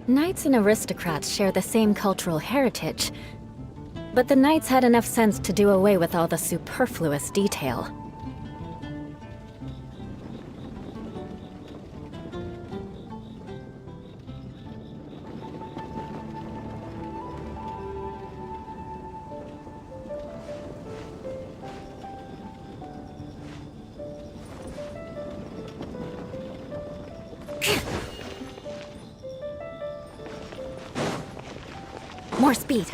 Knights and aristocrats share the same cultural heritage, but the knights had enough sense to do away with all the superfluous detail. More speed.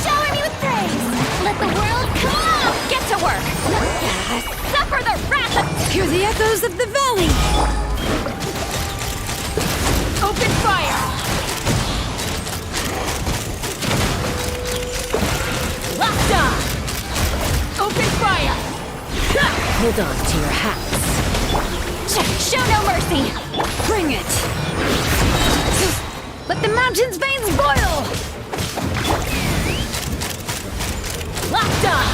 Shower me with praise! Let the world come on! Get to work! Suffer the wrath of... Hear the echoes of the valley! Open fire! Locked on! Open fire! Hold on to your hats. Show no mercy! Bring it! Let the mountain's veins boil! Locked on!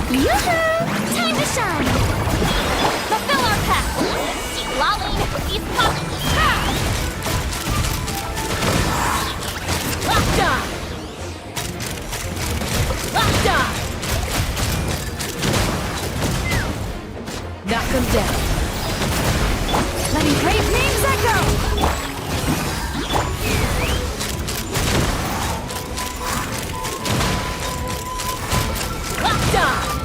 Time to shine! Fulfill our path! Lolly, East Pop! Locked on! Locked on! Knock them down. Letting great names echo! Locked on!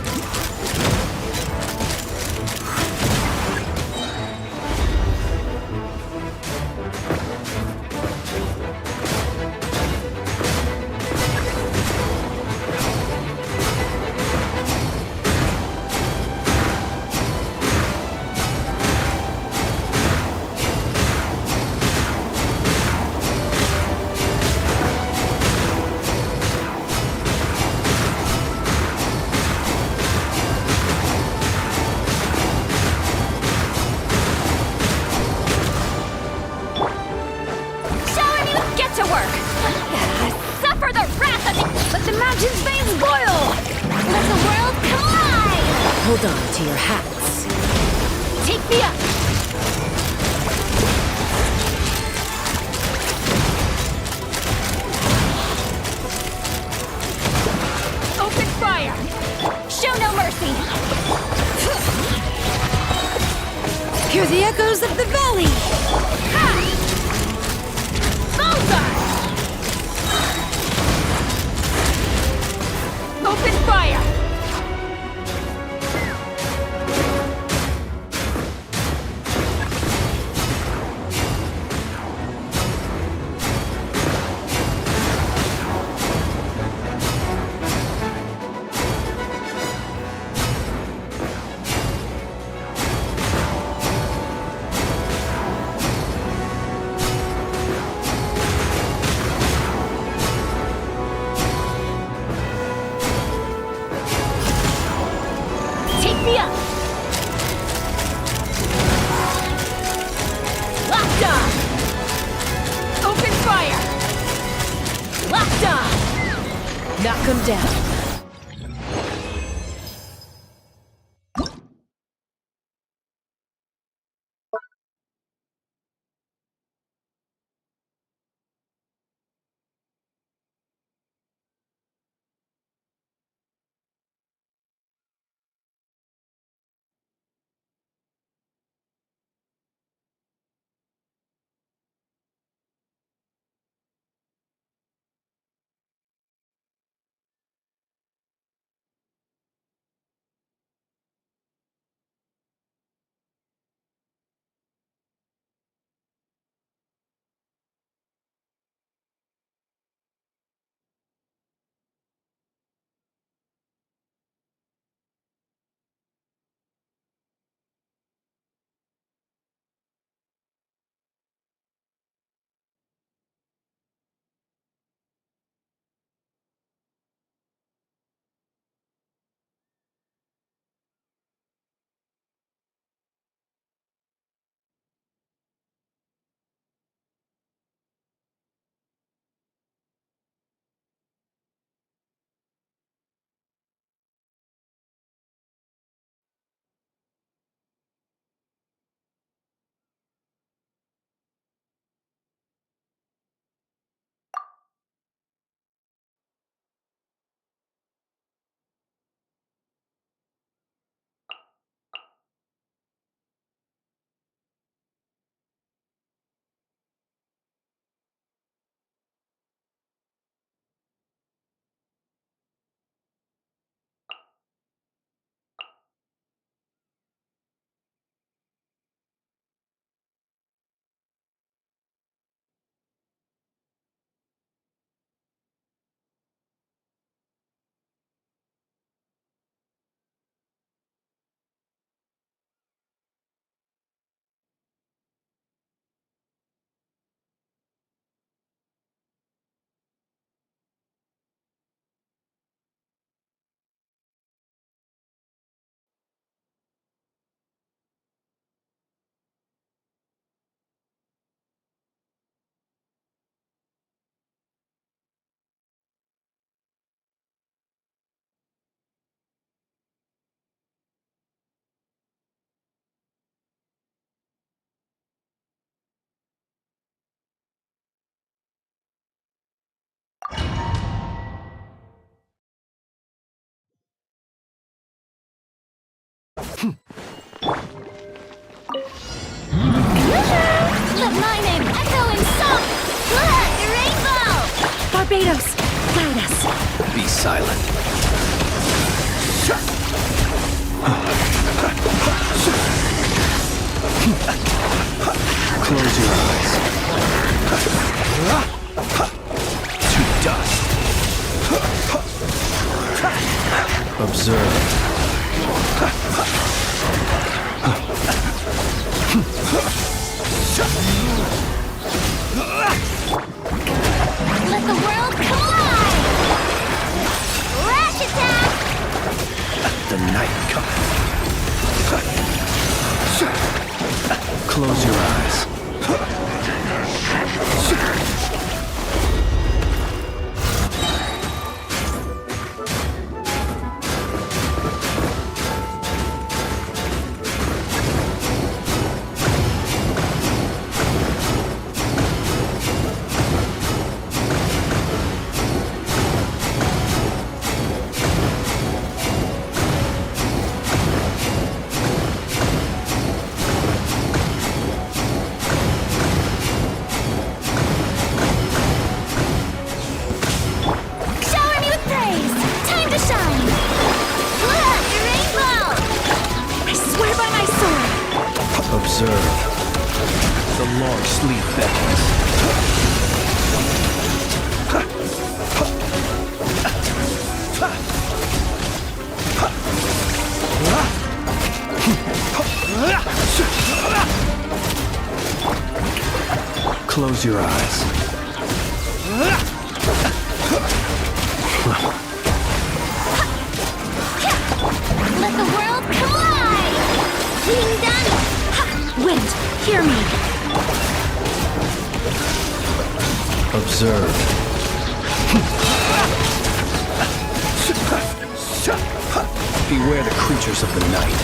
Hold on to your hats. Take me up! Open fire! Show no mercy! Hear the echoes of the valley! Ha! Bullseye! Open fire! Me up! Locked on! Open fire! Locked on! Knock him down. Let my name echo in song! Look, the rainbow! Barbados, guide us. Be silent. Close your eyes. To dust. Observe. Let the world collide! Rash attack! The night comes. Close your eyes. Observe. The long sleep beckons. Close your eyes. Let the world collide! Being done! Ha! Wind, hear me! Observe. Beware the creatures of the night.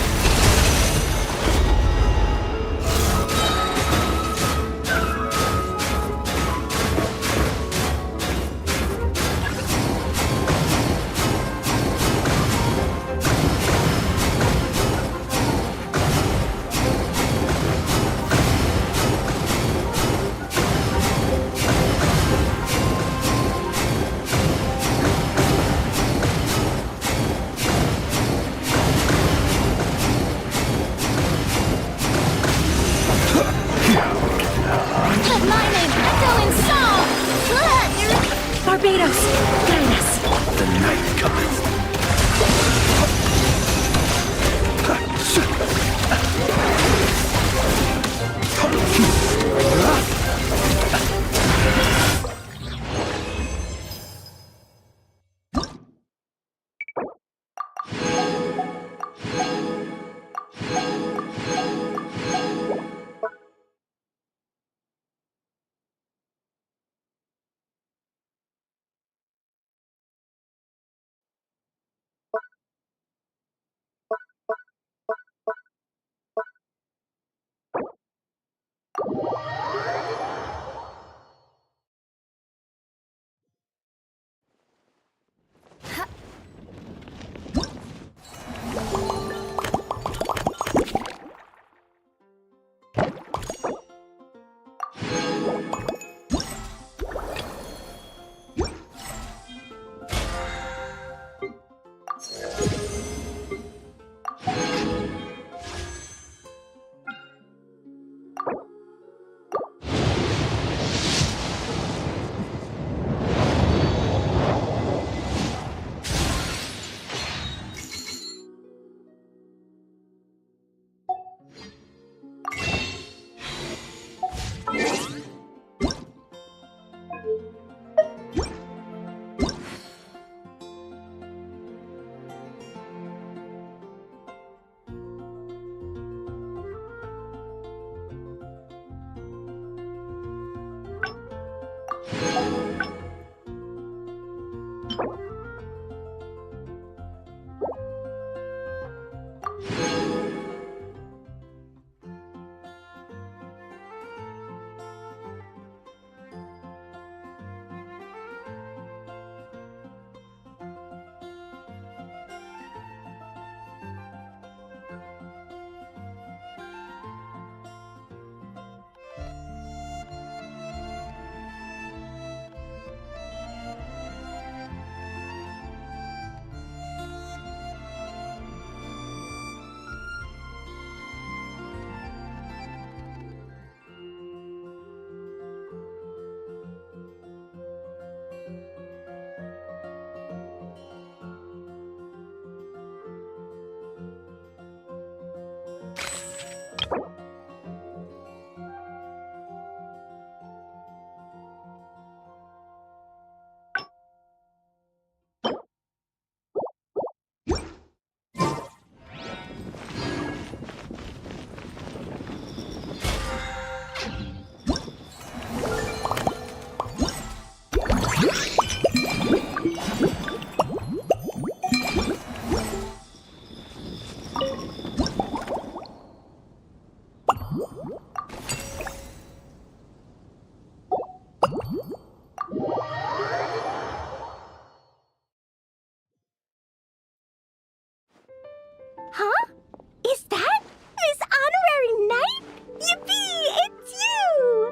Let my name echo in song! Barbados, guide us! The night cometh. Huh? Is that Miss Honorary Knight? Yippee! It's you!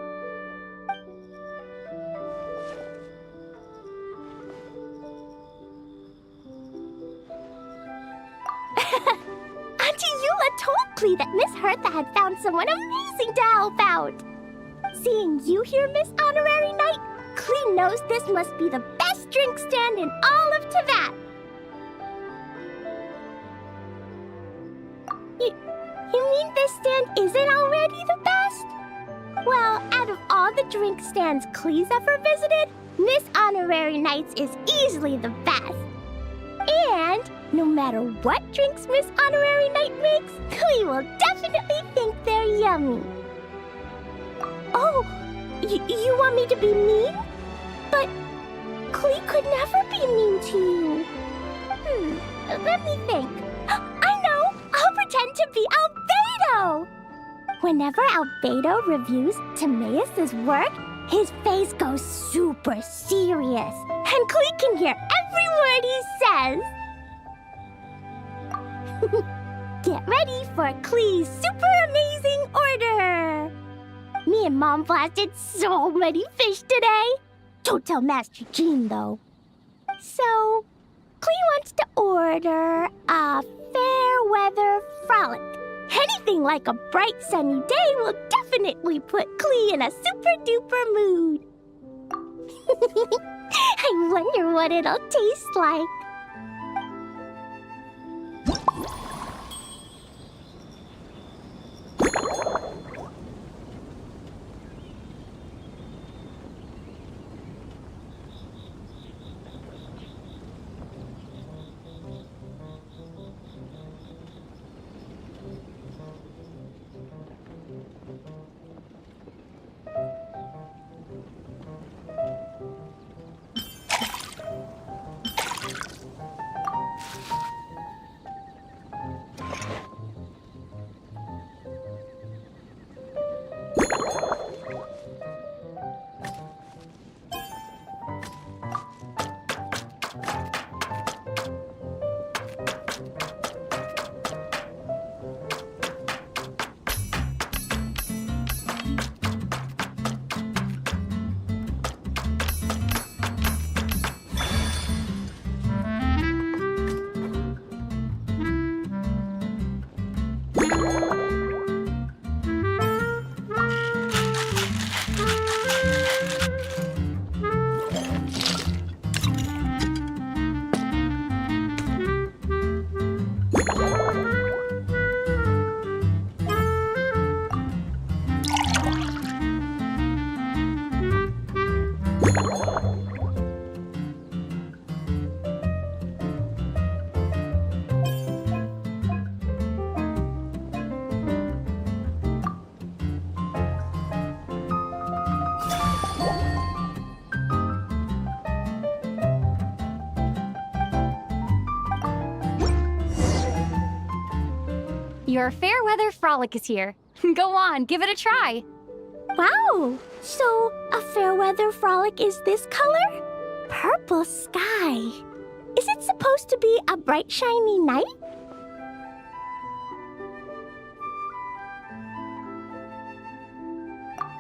Auntie Eula told Clee that Miss Hertha had found someone amazing to help out. Seeing you here, Miss Honorary Knight, Clee knows this must be the best drink stand in all of Teyvat. You mean this stand isn't already the best? Well, out of all the drink stands Clee's ever visited, Miss Honorary Knight's is easily the best. And no matter what drinks Miss Honorary Knight makes, Clee will definitely think they're yummy. Oh, you want me to be mean? But Clee could never be mean to you. Let me think. I know! I'll pretend to be Albedo! Whenever Albedo reviews Timaeus' work, his face goes super serious, and Clee can hear every word he says. Get ready for Clee's super amazing order! Me and Mom blasted so many fish today. Don't tell Master Jean, though. So, Clee wants to order a fair weather frolic. Anything like a bright sunny day will definitely put Clee in a super duper mood. I wonder what it'll taste like. Your fair weather frolic is here. Go on, give it a try. Wow! So, a fair weather frolic is this color? Purple sky. Is it supposed to be a bright, shiny night?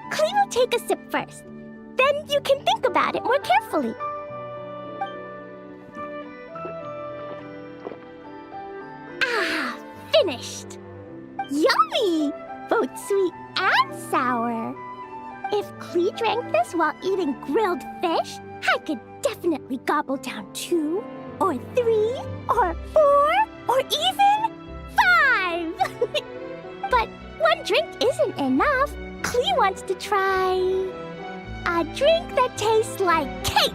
Clee will take a sip first. Then you can think about it more carefully. Ah, finished! Yummy! Both sweet and sour. If Clee drank this while eating grilled fish, I could definitely gobble down 2, or 3, or 4, or even 5! But one drink isn't enough. Clee wants to try a drink that tastes like cake.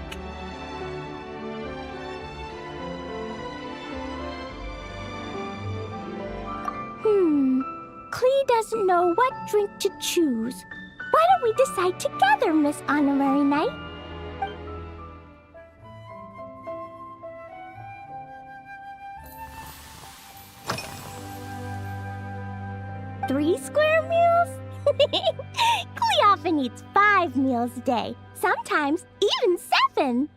Clee doesn't know what drink to choose. Why don't we decide together, Miss Honorary Knight? Three square meals? Clee often eats 5 meals a day, sometimes even 7.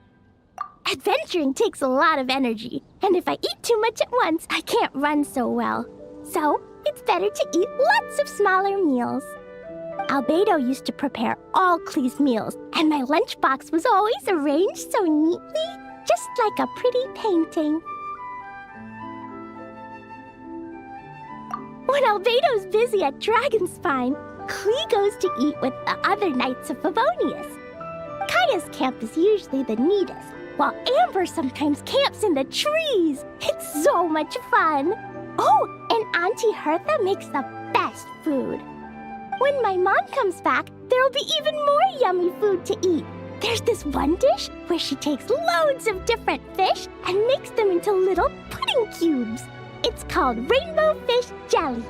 Adventuring takes a lot of energy, and if I eat too much at once, I can't run so well. So, it's better to eat lots of smaller meals. Albedo used to prepare all Clee's meals, and my lunchbox was always arranged so neatly, just like a pretty painting. When Albedo's busy at Dragonspine, Klee goes to eat with the other Knights of Favonius. Kaya's camp is usually the neatest, while Amber sometimes camps in the trees. It's so much fun. Oh, and Auntie Hertha makes the best food. When my mom comes back, there'll be even more yummy food to eat. There's this one dish where she takes loads of different fish and makes them into little pudding cubes. It's called rainbow fish jelly.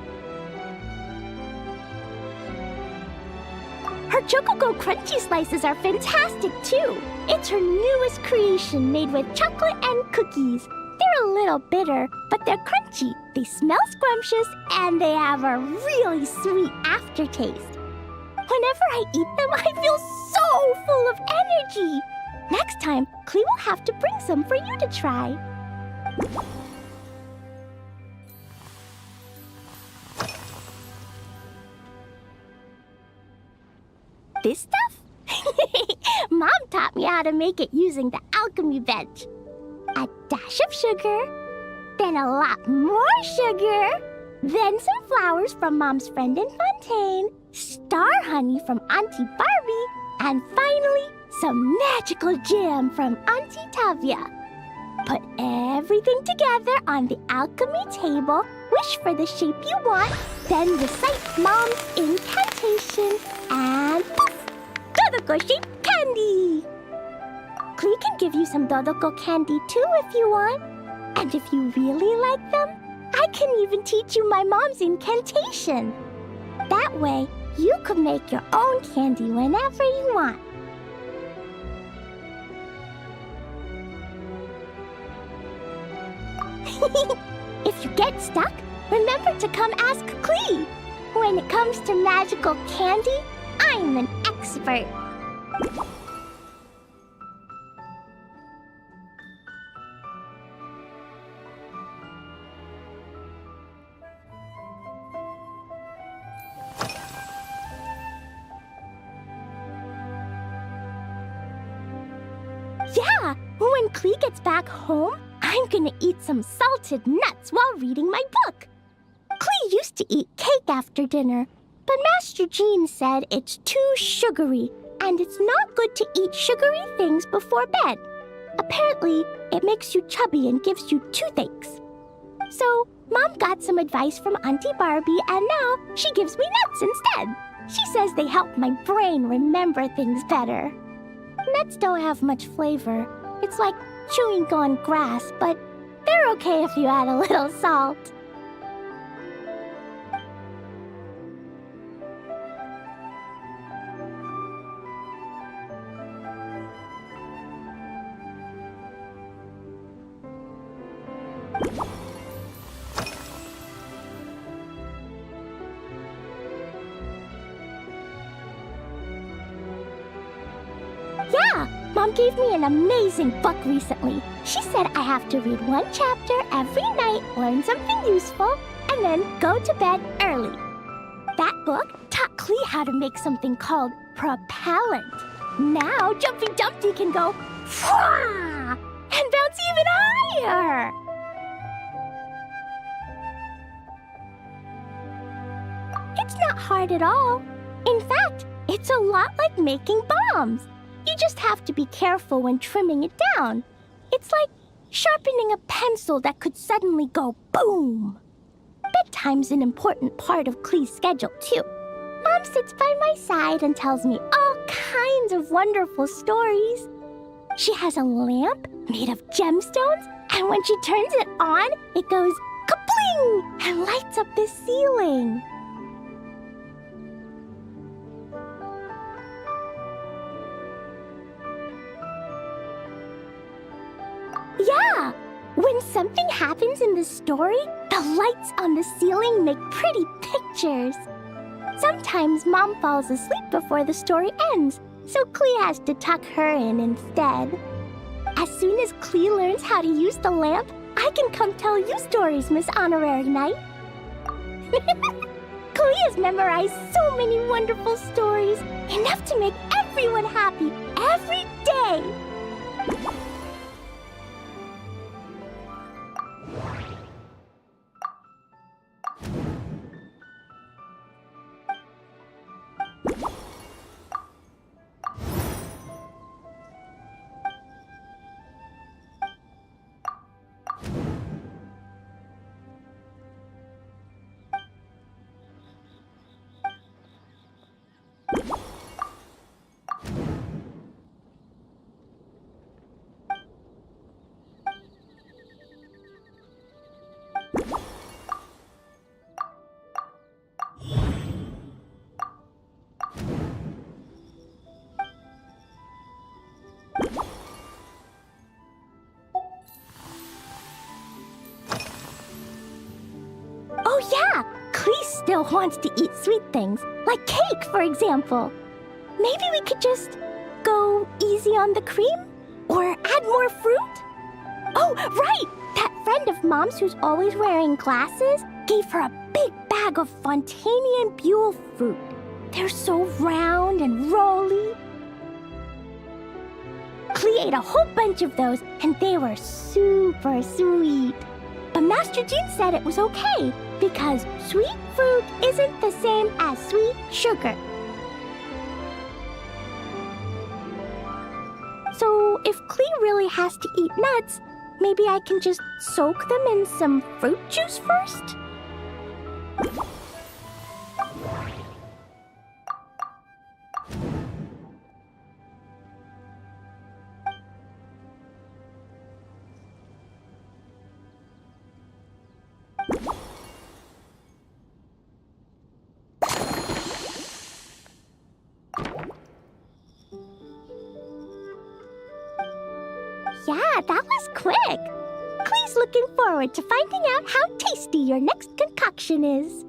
Her Chocogo Crunchy Slices are fantastic too. It's her newest creation made with chocolate and cookies. They're a little bitter, but they're crunchy. They smell scrumptious, and they have a really sweet aftertaste. Whenever I eat them, I feel so full of energy. Next time, Klee will have to bring some for you to try. This stuff? Mom taught me how to make it using the alchemy bench. A dash of sugar, then a lot more sugar, then some flowers from Mom's friend in Fontaine, star honey from Auntie Barbie, and finally, some magical jam from Auntie Tavia. Put everything together on the alchemy table, wish for the shape you want, then recite Mom's incantation, and poof! Dodoko-shaped candy! Klee can give you some Dodoko candy too if you want. And if you really like them, I can even teach you my mom's incantation. That way, you can make your own candy whenever you want. If you get stuck, remember to come ask Klee. When it comes to magical candy, I'm an expert. Yeah, when Klee gets back home, I'm gonna eat some salted nuts while reading my book. Klee used to eat cake after dinner, but Master Jean said it's too sugary, and it's not good to eat sugary things before bed. Apparently, it makes you chubby and gives you toothaches. So, Mom got some advice from Auntie Barbie, and now she gives me nuts instead. She says they help my brain remember things better. Nuts don't have much flavor. It's like chewing on grass, but they're okay if you add a little salt. Yeah, Mom gave me an amazing book recently. She said I have to read one chapter every night, learn something useful, and then go to bed early. That book taught Klee how to make something called propellant. Now Jumpy Dumpty can go Fwah! And bounce even higher. It's not hard at all. In fact, it's a lot like making bombs. You just have to be careful when trimming it down. It's like sharpening a pencil that could suddenly go boom. Bedtime's an important part of Klee's schedule, too. Mom sits by my side and tells me all kinds of wonderful stories. She has a lamp made of gemstones, and when she turns it on, it goes kabling and lights up the ceiling. Yeah! When something happens in the story, the lights on the ceiling make pretty pictures. Sometimes Mom falls asleep before the story ends, so Klee has to tuck her in instead. As soon as Klee learns how to use the lamp, I can come tell you stories, Miss Honorary Knight. Klee has memorized so many wonderful stories, enough to make everyone happy every day. still wants to eat sweet things, like cake, for example. Maybe we could just go easy on the cream? Or add more fruit? Oh, right! That friend of Mom's who's always wearing glasses gave her a big bag of Fontanian Buell fruit. They're so round and rolly. Clee ate a whole bunch of those, and they were super sweet. But Master Jean said it was okay, because sweet fruit isn't the same as sweet sugar. So if Clee really has to eat nuts, maybe I can just soak them in some fruit juice first? Yeah, that was quick. Clee's looking forward to finding out how tasty your next concoction is.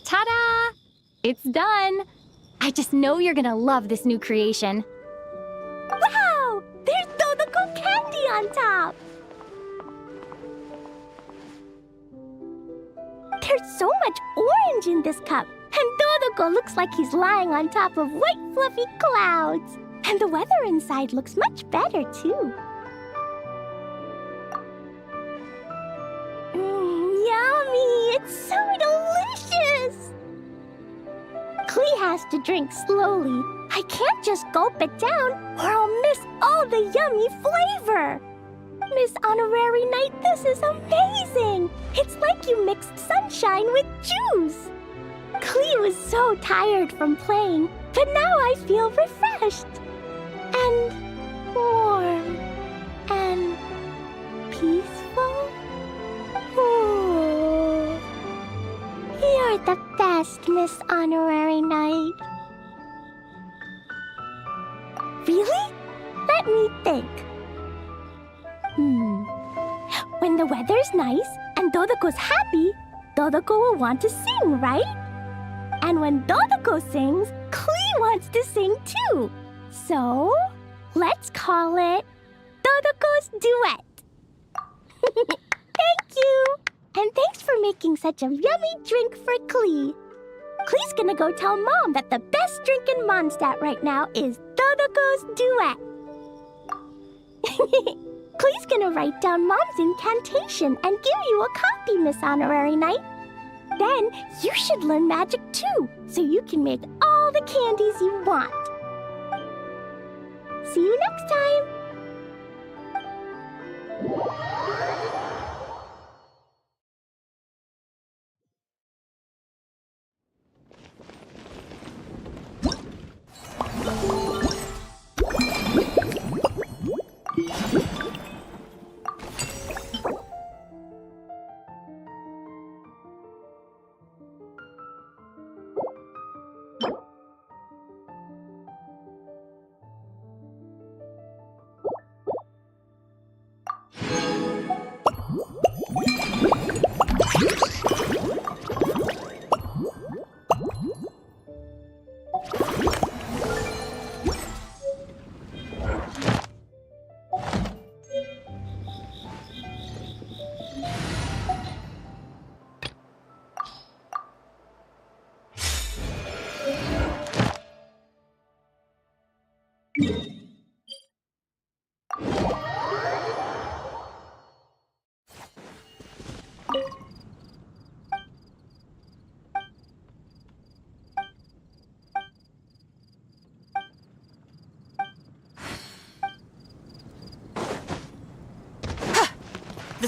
Ta-da! It's done. I just know you're gonna love this new creation. Wow! There's Dodoco candy on top! There's so much orange in this cup, and Dodoco looks like he's lying on top of white fluffy clouds. And the weather inside looks much better, too. Yummy! It's so delicious! Clee has to drink slowly. I can't just gulp it down, or I'll miss all the yummy flavor. Miss Honorary Knight, this is amazing! It's like you mixed sunshine with juice. Clee was so tired from playing, but now I feel refreshed. And warm. And peaceful. Ooh. You're the best, Miss Honorary Knight. Really? Let me think. When the weather's nice and Dodoco's happy, Dodoco will want to sing, right? And when Dodoco sings, Clee wants to sing too. So, let's call it Dodoco's Duet. Thank you! And thanks for making such a yummy drink for Clee. Clee's gonna go tell Mom that the best drink in Mondstadt right now is Dodoco's Duet. Clee's gonna write down Mom's incantation and give you a copy, Miss Honorary Knight. Then you should learn magic too, so you can make all the candies you want. See you next time!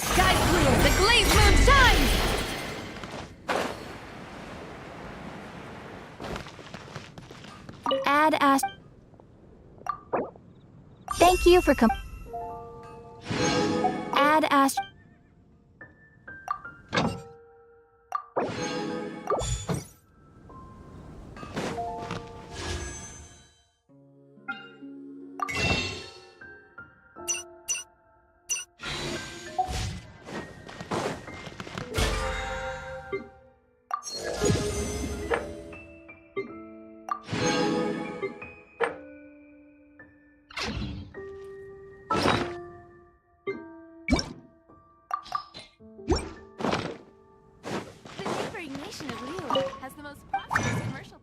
sky's clear, the glazed moon shines! Add Ash. Thank you for Add Ash. The neighboring nation of Liu has the most prosperous commercial.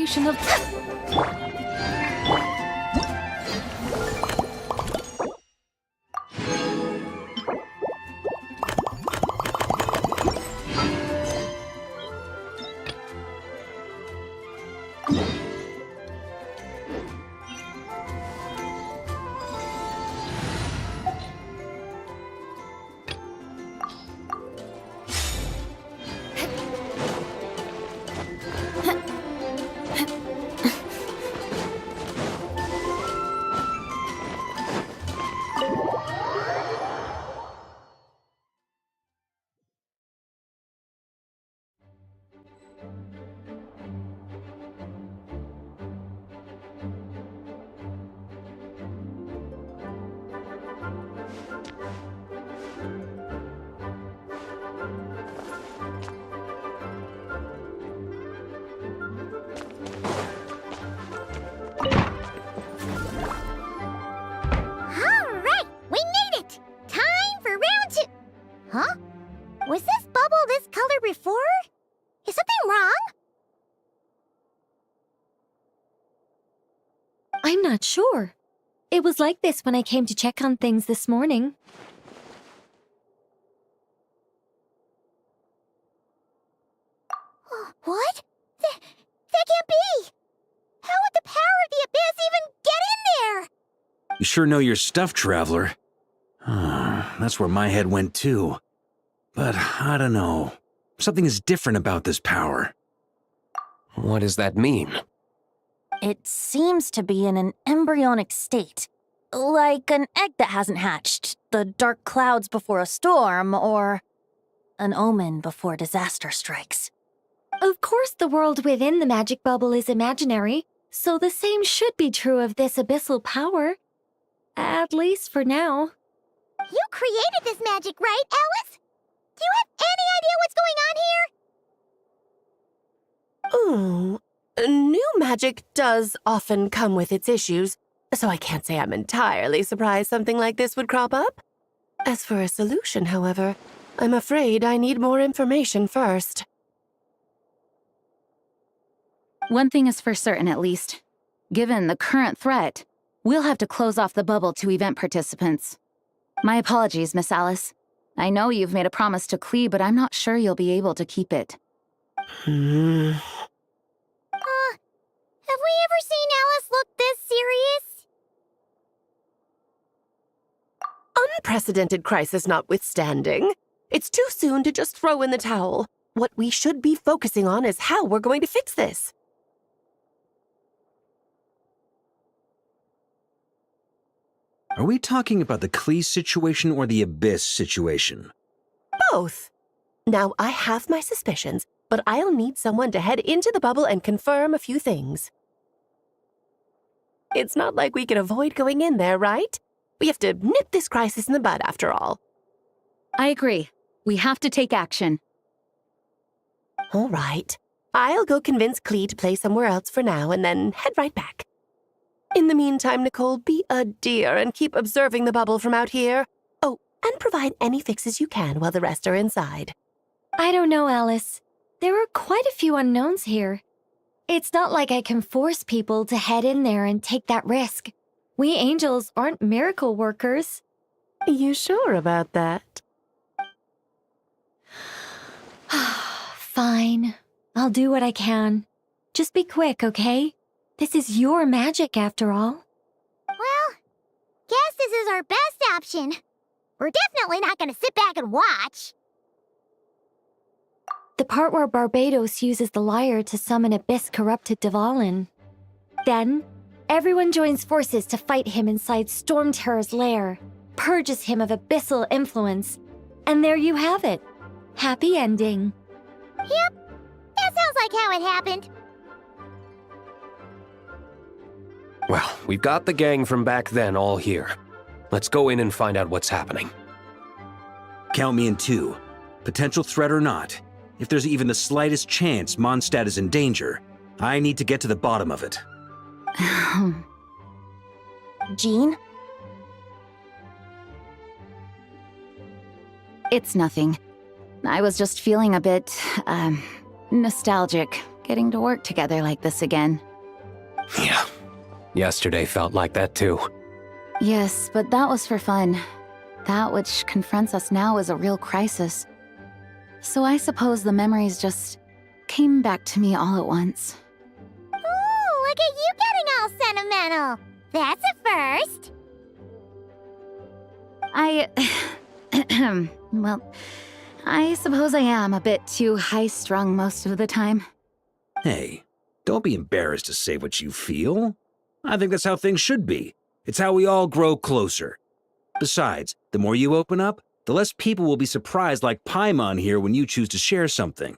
solution of... Alright, we made it! Time for round 2. Huh? Was this bubble this color before? Is something wrong? I'm not sure. It was like this when I came to check on things this morning. What? That can't be! How would the power of the abyss even get in there? You sure know your stuff, Traveler. That's where my head went too. But I don't know. Something is different about this power. What does that mean? It seems to be in an embryonic state. Like an egg that hasn't hatched, the dark clouds before a storm, or an omen before disaster strikes. Of course, the world within the magic bubble is imaginary, so the same should be true of this abyssal power. At least for now. You created this magic, right, Alice? Do you have any idea what's going on here? New magic does often come with its issues, so I can't say I'm entirely surprised something like this would crop up. As for a solution, however, I'm afraid I need more information first. One thing is for certain, at least. Given the current threat, we'll have to close off the bubble to event participants. My apologies, Miss Alice. I know you've made a promise to Klee, but I'm not sure you'll be able to keep it. Have we ever seen Alice look this serious? Unprecedented crisis notwithstanding, it's too soon to just throw in the towel. What we should be focusing on is how we're going to fix this. Are we talking about the Klee situation or the Abyss situation? Both. Now, I have my suspicions, but I'll need someone to head into the bubble and confirm a few things. It's not like we can avoid going in there, right? We have to nip this crisis in the bud, after all. I agree. We have to take action. All right. I'll go convince Klee to play somewhere else for now and then head right back. In the meantime, Nicole, be a dear and keep observing the bubble from out here. Oh, and provide any fixes you can while the rest are inside. I don't know, Alice. There are quite a few unknowns here. It's not like I can force people to head in there and take that risk. We angels aren't miracle workers. You sure about that? Fine. I'll do what I can. Just be quick, okay? This is your magic, after all. Well, guess this is our best option. We're definitely not gonna sit back and watch. The part where Barbados uses the lyre to summon abyss-corrupted Dvalin. Then, everyone joins forces to fight him inside Storm Terror's lair, purges him of abyssal influence, and there you have it. Happy ending. Yep, that sounds like how it happened. Well, we've got the gang from back then all here. Let's go in and find out what's happening. Count me in too. Potential threat or not, if there's even the slightest chance Mondstadt is in danger, I need to get to the bottom of it. Jean? It's nothing. I was just feeling a bit, nostalgic, getting to work together like this again. Yeah. Yesterday felt like that too. Yes, but that was for fun. That which confronts us now is a real crisis. So I suppose the memories just came back to me all at once. Ooh, look at you getting all sentimental. That's a first. Well, I suppose I am a bit too high-strung most of the time. Hey, don't be embarrassed to say what you feel. I think that's how things should be. It's how we all grow closer. Besides, the more you open up, the less people will be surprised like Paimon here when you choose to share something.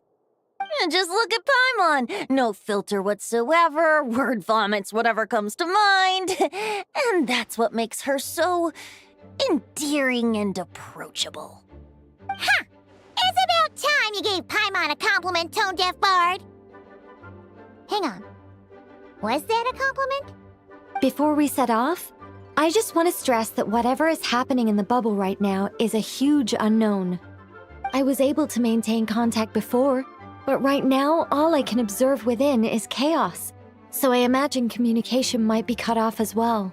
Just look at Paimon. No filter whatsoever, word vomits whatever comes to mind. And that's what makes her so endearing and approachable. Ha! It's about time you gave Paimon a compliment, tone-deaf bard. Hang on. Was that a compliment? Before we set off, I just want to stress that whatever is happening in the bubble right now is a huge unknown. I was able to maintain contact before, but right now all I can observe within is chaos, so I imagine communication might be cut off as well.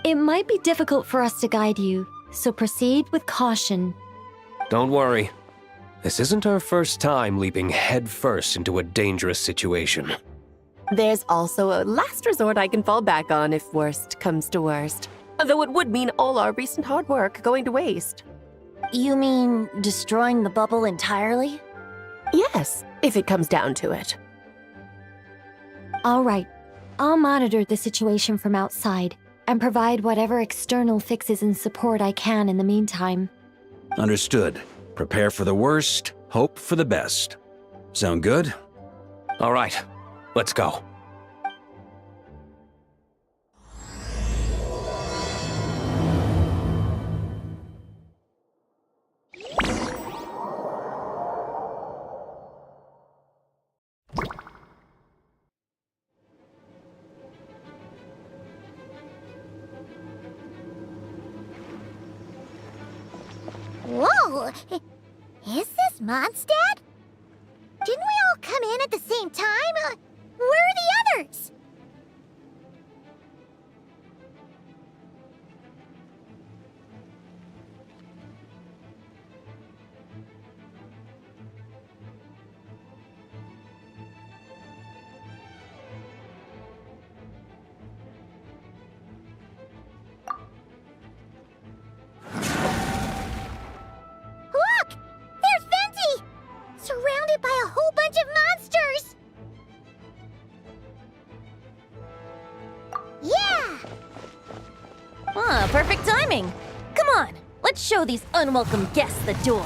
It might be difficult for us to guide you, so proceed with caution. Don't worry. This isn't our first time leaping headfirst into a dangerous situation. There's also a last resort I can fall back on if worst comes to worst. Though it would mean all our recent hard work going to waste. You mean destroying the bubble entirely? Yes, if it comes down to it. All right, I'll monitor the situation from outside and provide whatever external fixes and support I can in the meantime. Understood. Prepare for the worst, hope for the best. Sound good? All right, let's go. Whoa! Is this Mondstadt? Didn't we all come in at the same time? Where are the others? Look! There's Venti! Surrounded by a whole bunch of monsters! Yeah! Ah, perfect timing. Come on, let's show these unwelcome guests the door.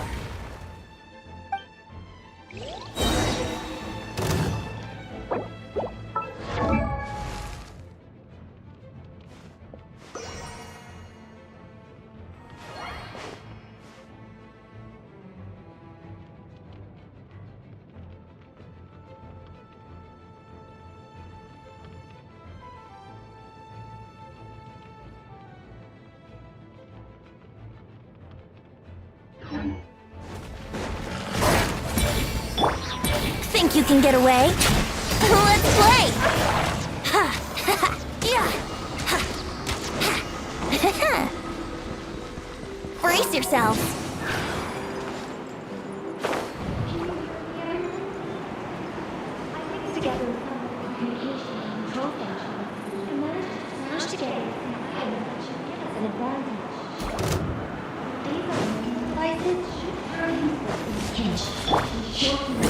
Think you can get away? Let's play! Brace yourselves. Together with some communication and control functions, and managed to smash together some items that should give us an advantage. These are devices are useless in pinch. Shorten the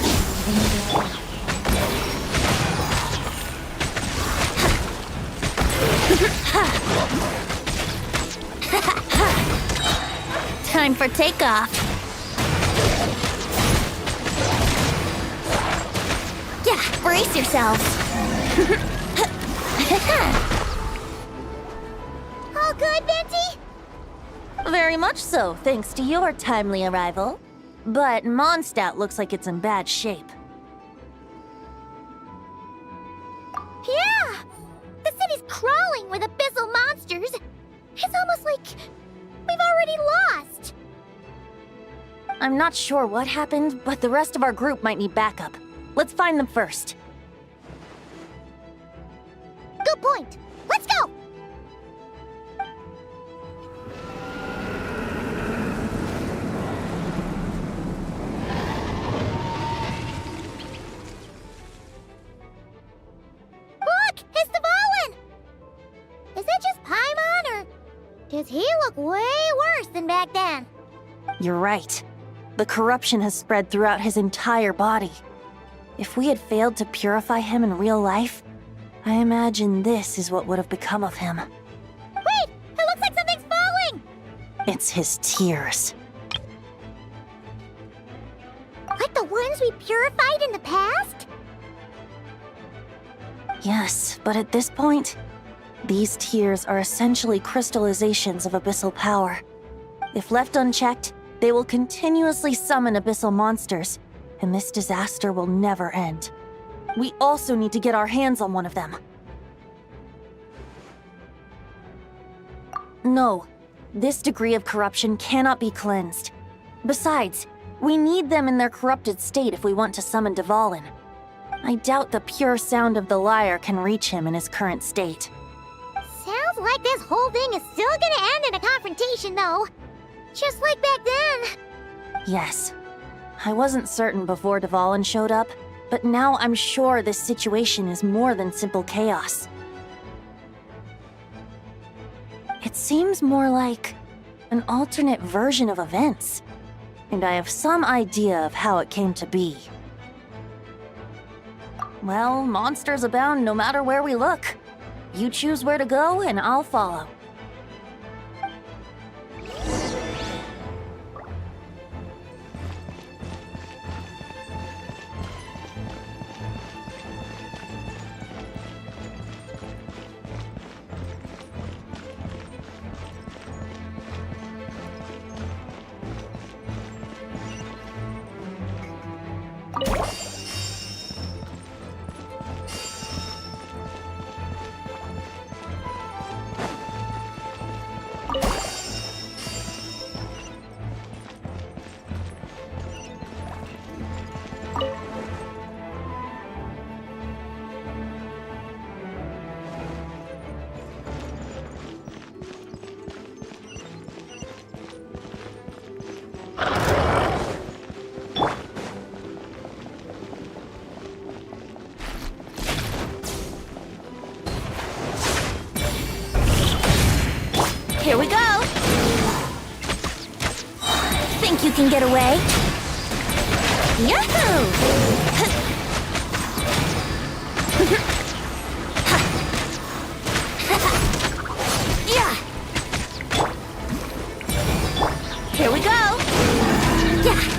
Time for takeoff. Yeah, brace yourselves. All good, Venti? Very much so, thanks to your timely arrival. But Mondstadt looks like it's in bad shape. Yeah! The city's crawling with abyssal monsters. It's almost like we've already lost. I'm not sure what happened, but the rest of our group might need backup. Let's find them first. point. Let's go! Look! It's Dvalin! Is it just Paimon, or does he look way worse than back then? You're right. The corruption has spread throughout his entire body. If we had failed to purify him in real life, I imagine this is what would have become of him. Wait! It looks like something's falling! It's his tears. Like the ones we purified in the past? Yes, but at this point, these tears are essentially crystallizations of abyssal power. If left unchecked, they will continuously summon abyssal monsters, and this disaster will never end. We also need to get our hands on one of them. No, this degree of corruption cannot be cleansed. Besides, we need them in their corrupted state if we want to summon Dvalin. I doubt the pure sound of the lyre can reach him in his current state. Sounds like this whole thing is still gonna end in a confrontation, though. Just like back then. Yes. I wasn't certain before Dvalin showed up, but now I'm sure this situation is more than simple chaos. It seems more like an alternate version of events, and I have some idea of how it came to be. Well, monsters abound no matter where we look. You choose where to go, and I'll follow. Here we go! Think you can get away? Yahoo! Yeah! Here we go! Yeah!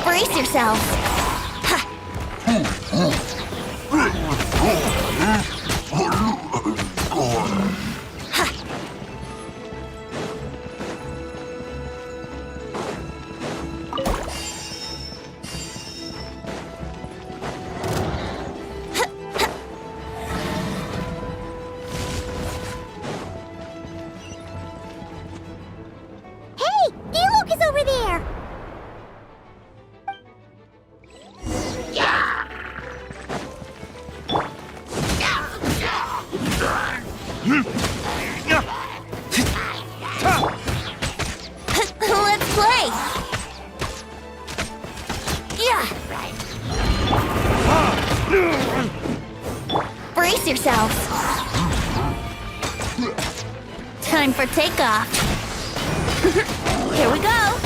Brace yourself. Hey! Diluc is over there! Let's play! Yeah! Brace yourselves! Time for takeoff! Here we go!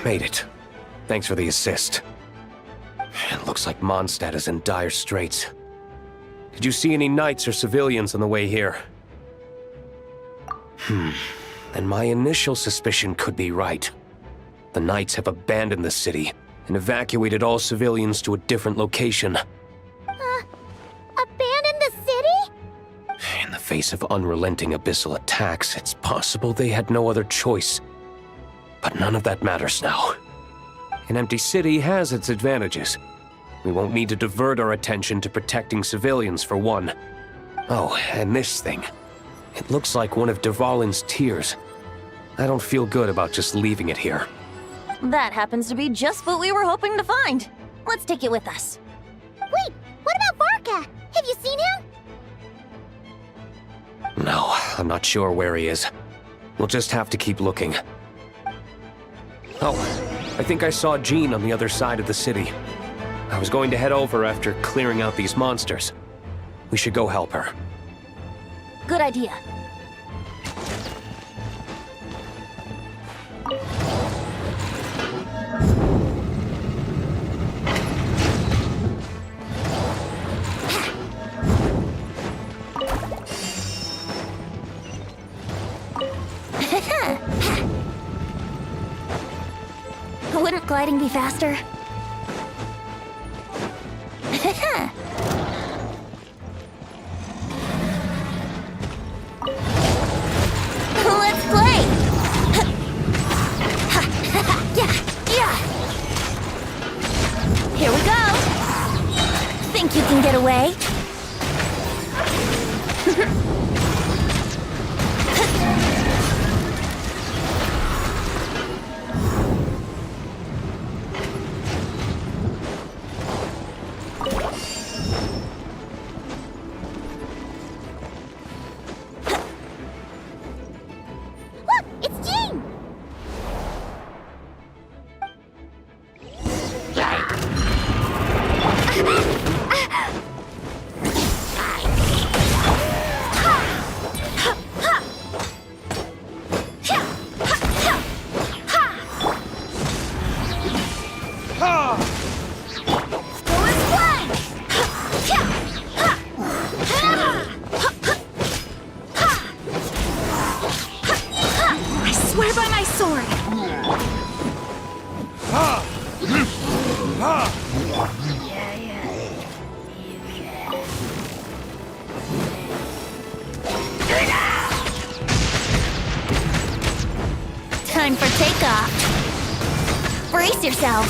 Made it. Thanks for the assist. It looks like Mondstadt is in dire straits. Did you see any knights or civilians on the way here? And my initial suspicion could be right. The knights have abandoned the city and evacuated all civilians to a different location. Abandon the city? In the face of unrelenting abyssal attacks, it's possible they had no other choice. But none of that matters now. An empty city has its advantages. We won't need to divert our attention to protecting civilians for one. Oh, and this thing. It looks like one of Dvalin's tears. I don't feel good about just leaving it here. That happens to be just what we were hoping to find. Let's take it with us. Wait, what about Varka? Have you seen him? No, I'm not sure where he is. We'll just have to keep looking. Oh, I think I saw Jean on the other side of the city. I was going to head over after clearing out these monsters. We should go help her. Good idea. Wouldn't gliding be faster? Let's play! Here we go! Think you can get away? Look, it's Jean! I swear by my sword! Time for takeoff. Brace yourself.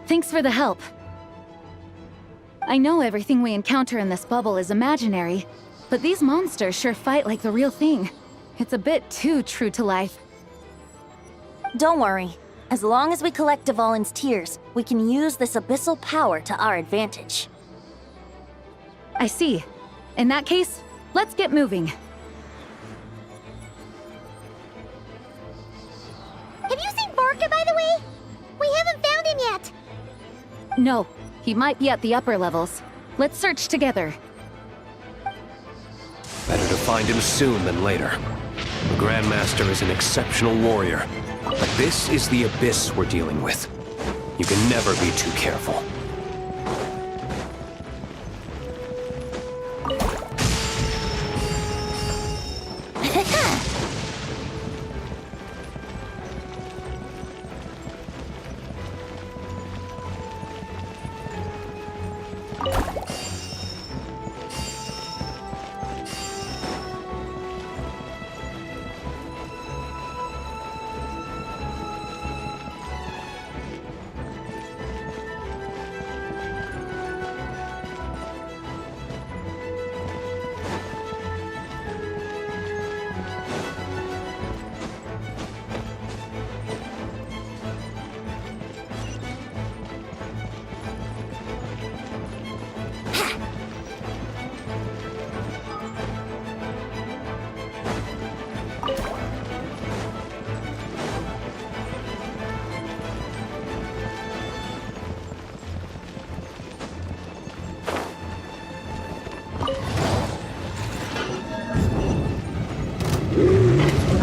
Thanks for the help. I know everything we encounter in this bubble is imaginary, but these monsters sure fight like the real thing. It's a bit too true to life. Don't worry. As long as we collect Dvalin's tears, we can use this abyssal power to our advantage. I see. In that case, let's get moving. Have you seen Varka, by the way? We haven't found him yet. No, he might be at the upper levels. Let's search together. Better to find him soon than later. The Grandmaster is an exceptional warrior, but this is the abyss we're dealing with. You can never be too careful.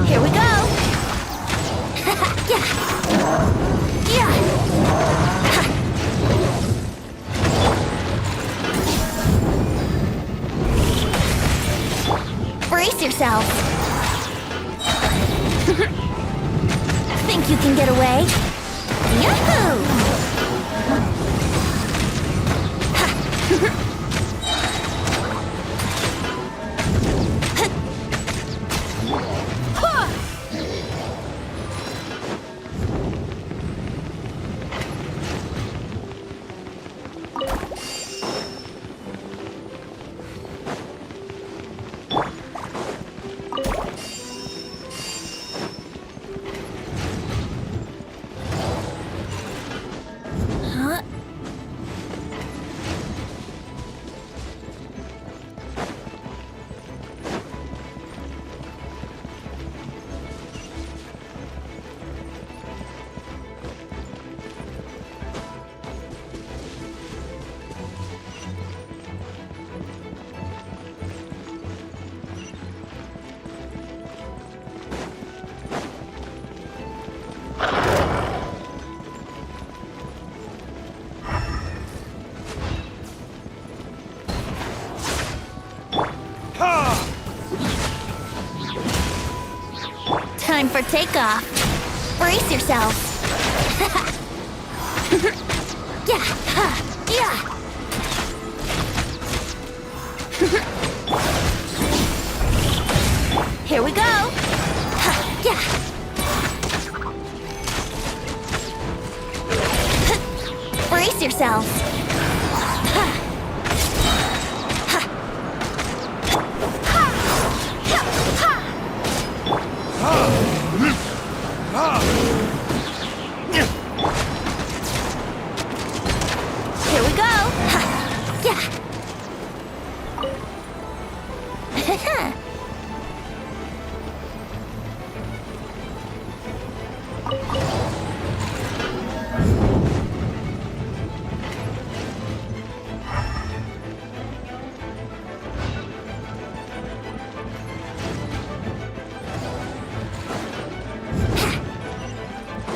Here we go. Brace yourself. Think you can get away? Yahoo! Time for takeoff. Brace yourselves. Yeah, yeah. Here we go. Yeah. Brace yourselves. Here we go. Yeah.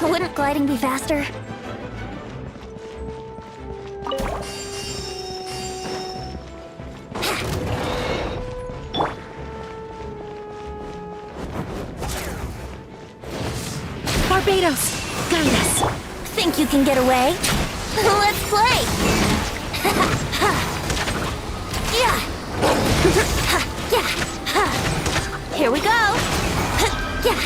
Wouldn't gliding be faster? Barbados, guide us. Think you can get away? Let's play. Yeah. Yeah. Here we go. Yeah.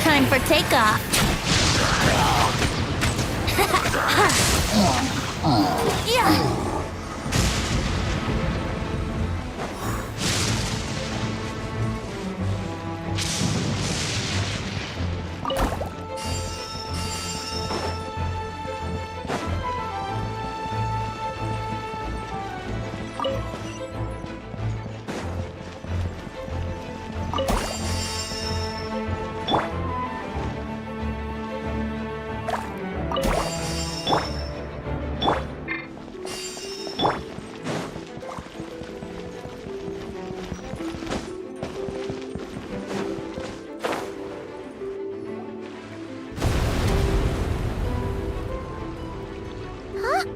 Time for takeoff. Yeah.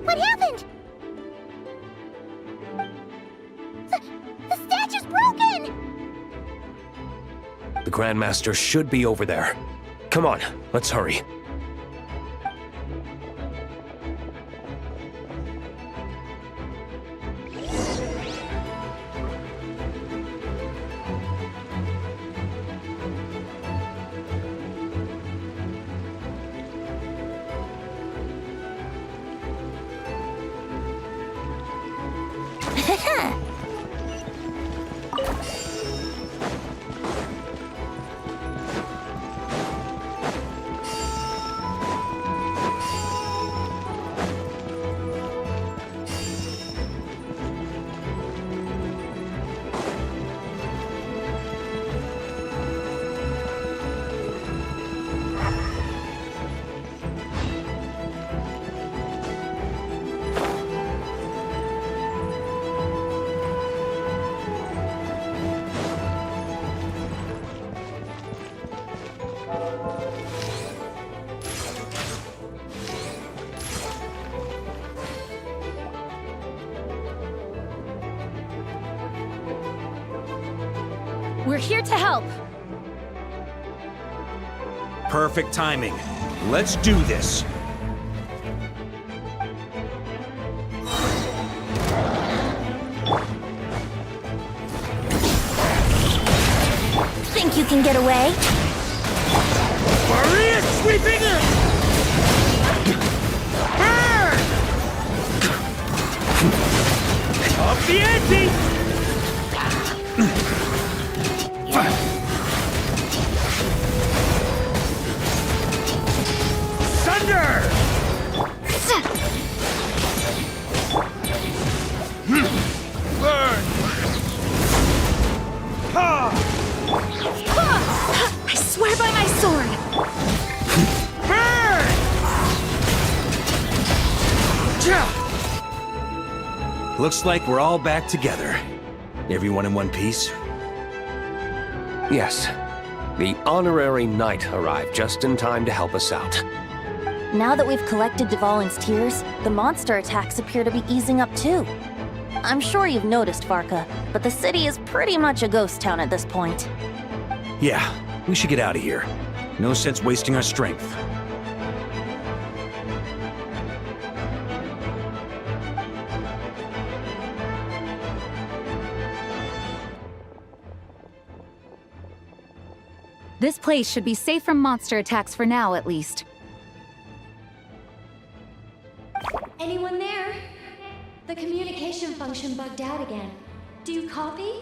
What happened? The statue's broken! The Grandmaster should be over there. Come on, let's hurry. We're here to help. Perfect timing. Let's do this. Think you can get away? Maria sweeping it! Burn! Up the ante! Thunder! Looks like we're all back together. Everyone in one piece? Yes. The honorary knight arrived just in time to help us out. Now that we've collected Dvalin's tears, the monster attacks appear to be easing up too. I'm sure you've noticed, Farka, but the city is pretty much a ghost town at this point. Yeah, we should get out of here. No sense wasting our strength. This place should be safe from monster attacks for now, at least. Anyone there? The communication function bugged out again. Do you copy?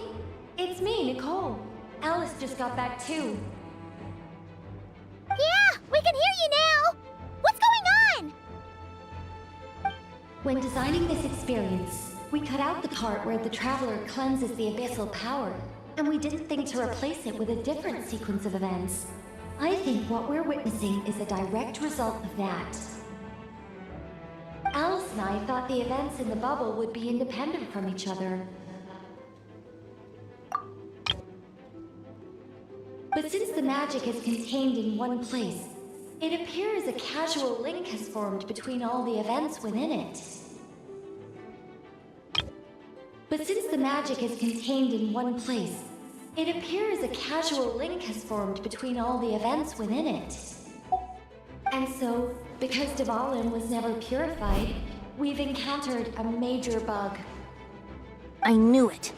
It's me, Nicole. Alice just got back too. Yeah, we can hear you now! What's going on? When designing this experience, we cut out the part where the Traveler cleanses the abyssal power, and we didn't think to replace it with a different sequence of events. I think what we're witnessing is a direct result of that. Alice and I thought the events in the bubble would be independent from each other. But since the magic is contained in one place, it appears a casual link has formed between all the events within it. But since the magic is contained in one place, it appears a casual link has formed between all the events within it. And so, because Dvalin was never purified, we've encountered a major bug. I knew it.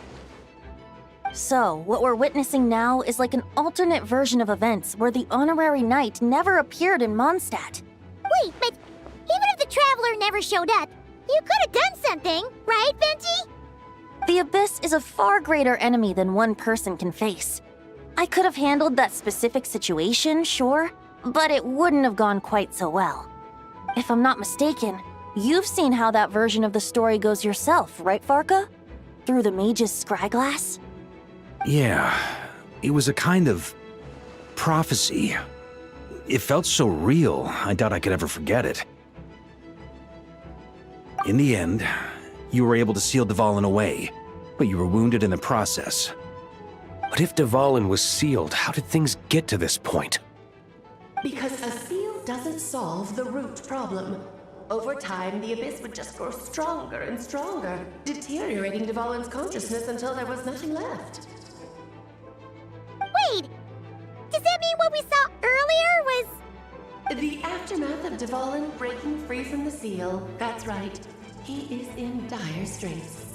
So, what we're witnessing now is like an alternate version of events where the honorary knight never appeared in Mondstadt. Wait, but even if the Traveler never showed up, you could have done something, right, Venti? The Abyss is a far greater enemy than one person can face. I could have handled that specific situation, sure, but it wouldn't have gone quite so well. If I'm not mistaken, you've seen how that version of the story goes yourself, right, Farka? Through the mage's scryglass? Yeah, it was a kind of prophecy. It felt so real, I doubt I could ever forget it. In the end, you were able to seal Dvalin away, but you were wounded in the process. But if Dvalin was sealed, how did things get to this point? Because a seal doesn't solve the root problem. Over time, the Abyss would just grow stronger and stronger, deteriorating Dvalin's consciousness until there was nothing left. Wait! Does that mean what we saw earlier was... The aftermath of Dvalin breaking free from the seal. That's right. He is in dire straits.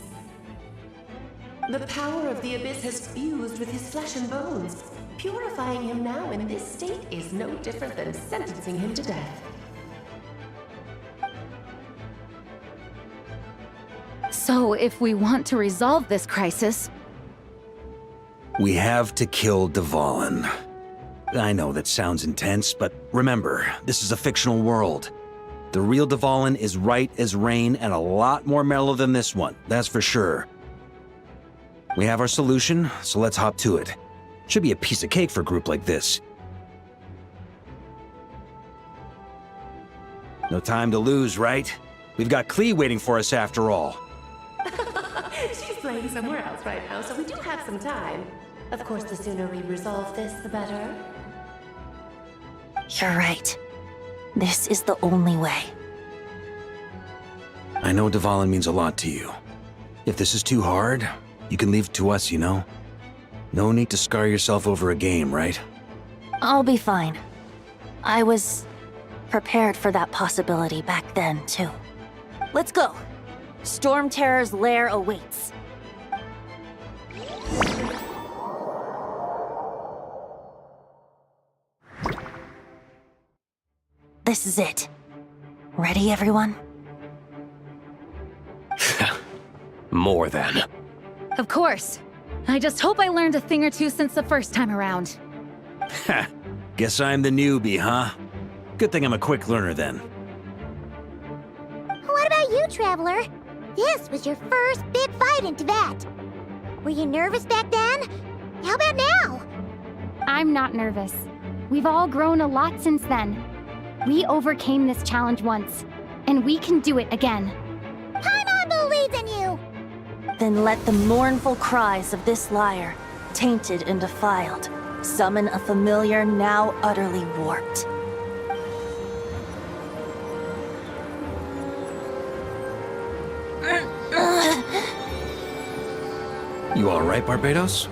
The power of the Abyss has fused with his flesh and bones. Purifying him now in this state is no different than sentencing him to death. So, if we want to resolve this crisis, We have to kill Dvalin. I know that sounds intense, but remember, this is a fictional world. The real Dvalin is right as rain and a lot more mellow than this one, that's for sure. We have our solution, so let's hop to it. Should be a piece of cake for a group like this. No time to lose, right? We've got Klee waiting for us after all. She's playing somewhere else right now, so we do have some time. Of course, the sooner we resolve this, the better. You're right. This is the only way. I know Dvalin means a lot to you. If this is too hard, you can leave it to us, you know? No need to scar yourself over a game, right? I'll be fine. I was prepared for that possibility back then, too. Let's go. Storm Terror's lair awaits. This is it. Ready, everyone? More than. of course. I just hope I learned a thing or two since the first time around. Ha! Guess I'm the newbie, huh? Good thing I'm a quick learner then. What about you, Traveler? This was your first big fight into that. Were you nervous back then? How about now? I'm not nervous. We've all grown a lot since then. We overcame this challenge once, and we can do it again. Paimon believes in you! Then let the mournful cries of this lyre, tainted and defiled, summon a familiar now utterly warped. You all right, Barbados?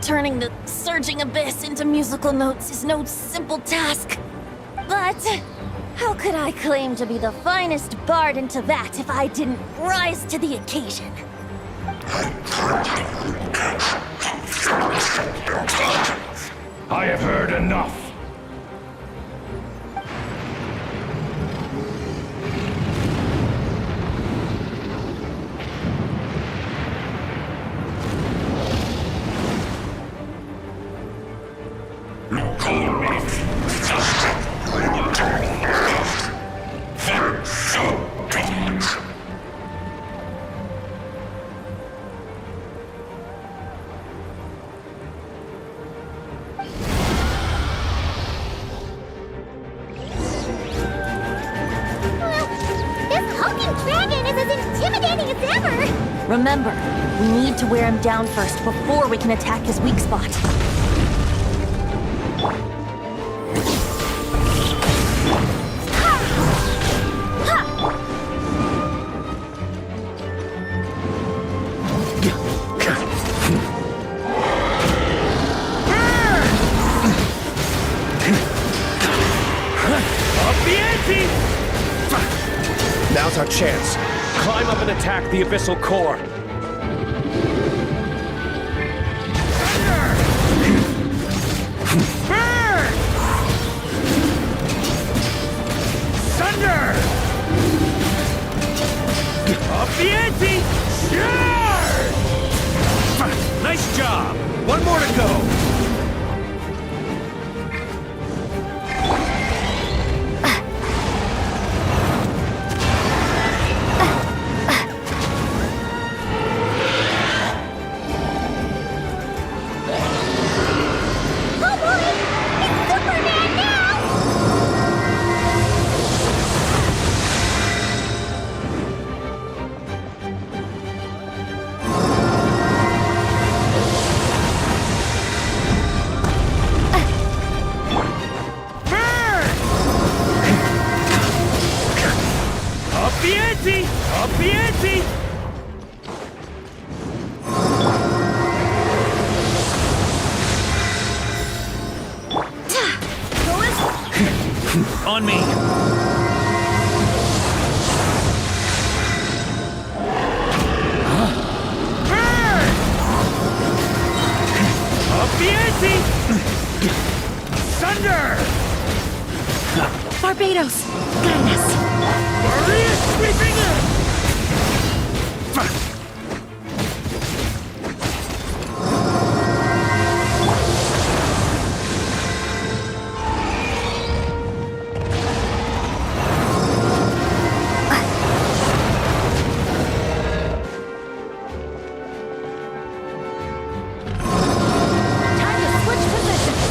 Turning the surging abyss into musical notes is no simple task. But how could I claim to be the finest bard in Tibet if I didn't rise to the occasion? I have heard enough. This hulking dragon is as intimidating as ever! Remember, we need to wear him down first before we can attack his weak spot. Now's our chance. Climb up and attack the abyssal core. Thunder! Up the ante! Nice job! One more to go! Oh boy! It's Superman now! Up the ante! Up the ante! On me! Up the ante! Thunder! Barbados, guide us. Maria sweeping in! Time to switch positions!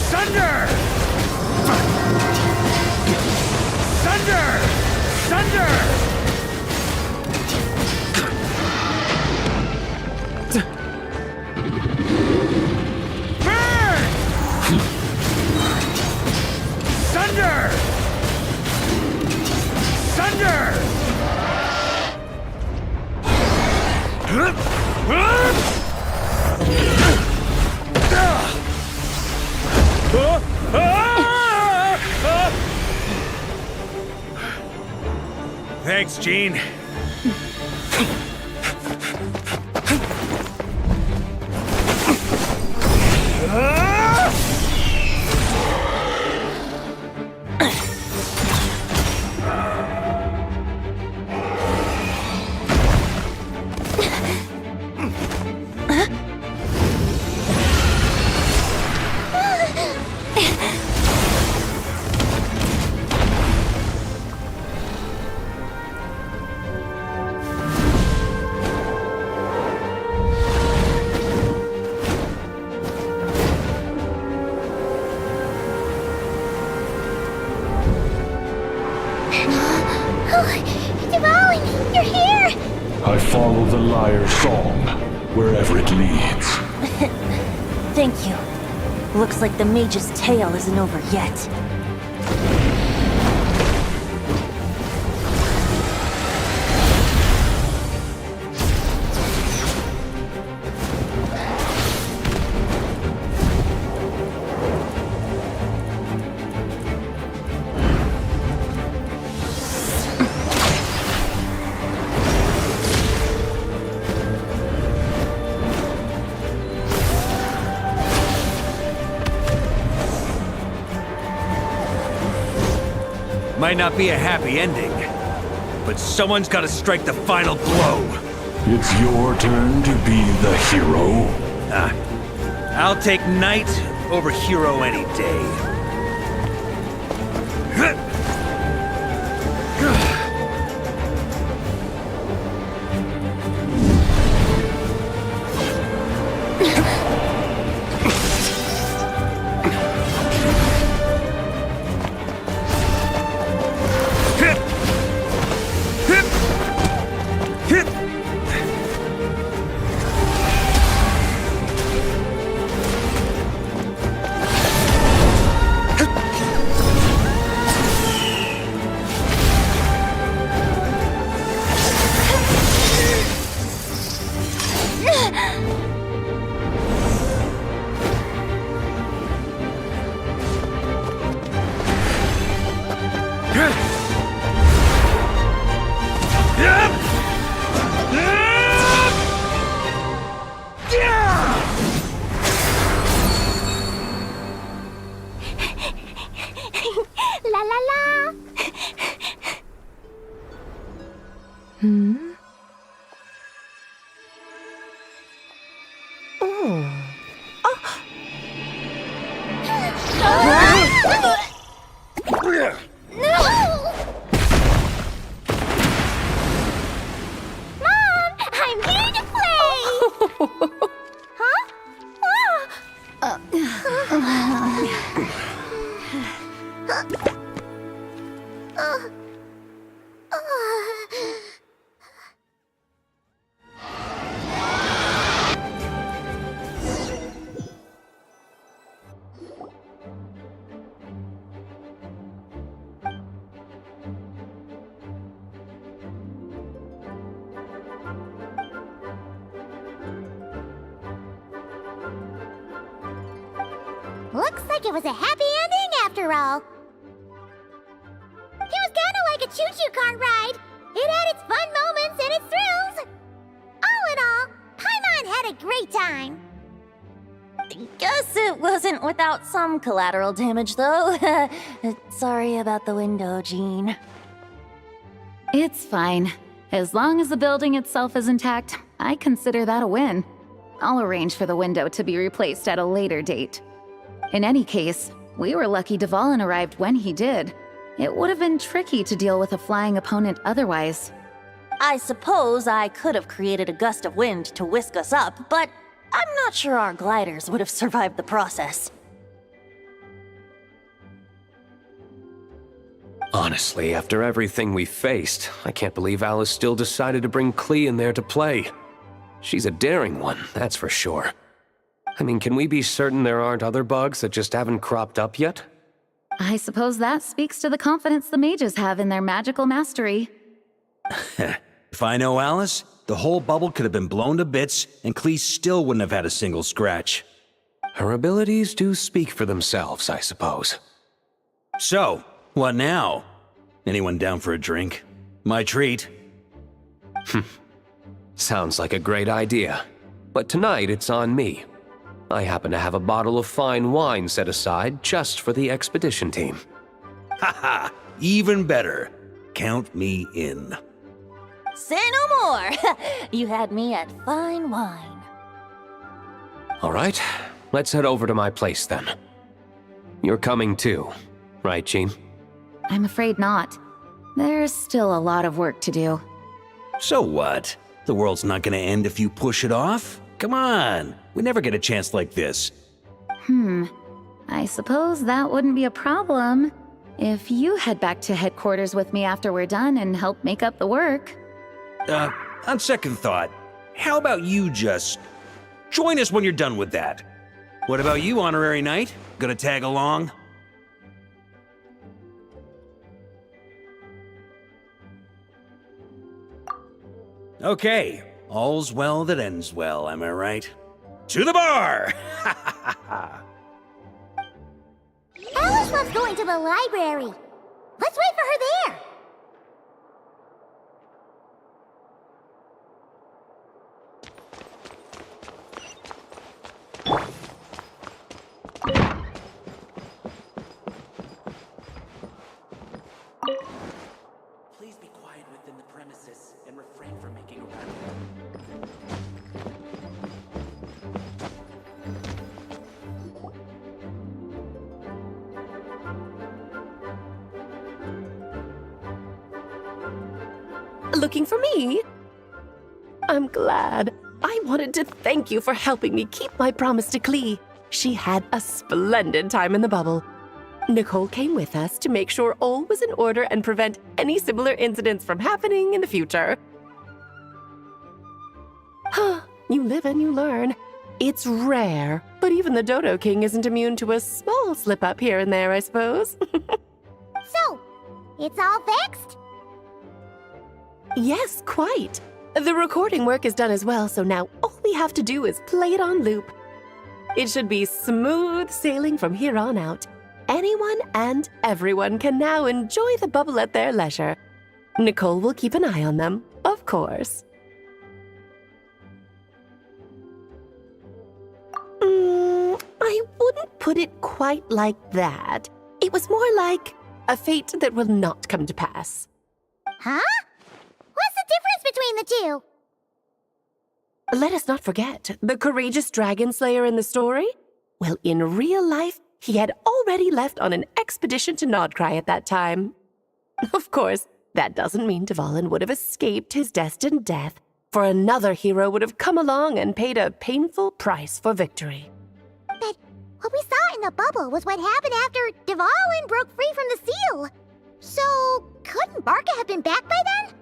Thunder! Thunder! Thunder! Thunder! Thunder! Thanks, Gene. Dvalin, you're here! I follow the lyre's song, wherever it leads. Thank you. Looks like the mage's tale isn't over yet. Might not be a happy ending, but someone's got to strike the final blow. It's your turn to be the hero. I'll take knight over hero any day. La la la! Mom, I'm here to play! Looks like it was a happy ending after all. It was kinda like a choo-choo car ride. It had its fun moments and its thrills. All in all, Paimon had a great time. Guess it wasn't without some collateral damage, though. Sorry about the window, Jean. It's fine. As long as the building itself is intact, I consider that a win. I'll arrange for the window to be replaced at a later date. In any case, we were lucky Dvalin arrived when he did. It would have been tricky to deal with a flying opponent otherwise. I suppose I could have created a gust of wind to whisk us up, but I'm not sure our gliders would have survived the process. Honestly, after everything we faced, I can't believe Alice still decided to bring Klee in there to play. She's a daring one, that's for sure. I mean, can we be certain there aren't other bugs that just haven't cropped up yet? I suppose that speaks to the confidence the mages have in their magical mastery. If I know Alice, the whole bubble could have been blown to bits, and Clee still wouldn't have had a single scratch. Her abilities do speak for themselves, I suppose. So, what now? Anyone down for a drink? My treat. Sounds like a great idea. But tonight it's on me. I happen to have a bottle of fine wine set aside just for the expedition team. Haha, even better. Count me in. Say no more! You had me at fine wine. All right, let's head over to my place then. You're coming too, right, Jean? I'm afraid not. There's still a lot of work to do. So what? The world's not gonna end if you push it off? Come on, we never get a chance like this. I suppose that wouldn't be a problem if you head back to headquarters with me after we're done and help make up the work. On second thought, how about you just join us when you're done with that? What about you, Honorary Knight? Gonna tag along? Okay, all's well that ends well, am I right? To the bar! Alice loves going to the library. Let's wait for her there. Please be quiet within the premises and refrain from making a racket. Looking for me? I'm glad. I wanted to thank you for helping me keep my promise to Clee. She had a splendid time in the bubble. Nicole came with us to make sure all was in order and prevent any similar incidents from happening in the future. You live and you learn. It's rare, but even the Dodo King isn't immune to a small slip-up here and there, I suppose. So, it's all fixed? Yes, quite. The recording work is done as well, so now all we have to do is play it on loop. It should be smooth sailing from here on out. Anyone and everyone can now enjoy the bubble at their leisure. Nicole will keep an eye on them, of course. I wouldn't put it quite like that. It was more like a fate that will not come to pass. Huh? What's the difference between the two? Let us not forget the courageous dragon slayer in the story. Well, in real life, he had already left on an expedition to Nodcry at that time. Of course, that doesn't mean Dvalin would have escaped his destined death, for another hero would have come along and paid a painful price for victory. But what we saw in the bubble was what happened after Dvalin broke free from the seal. So, couldn't Barca have been back by then?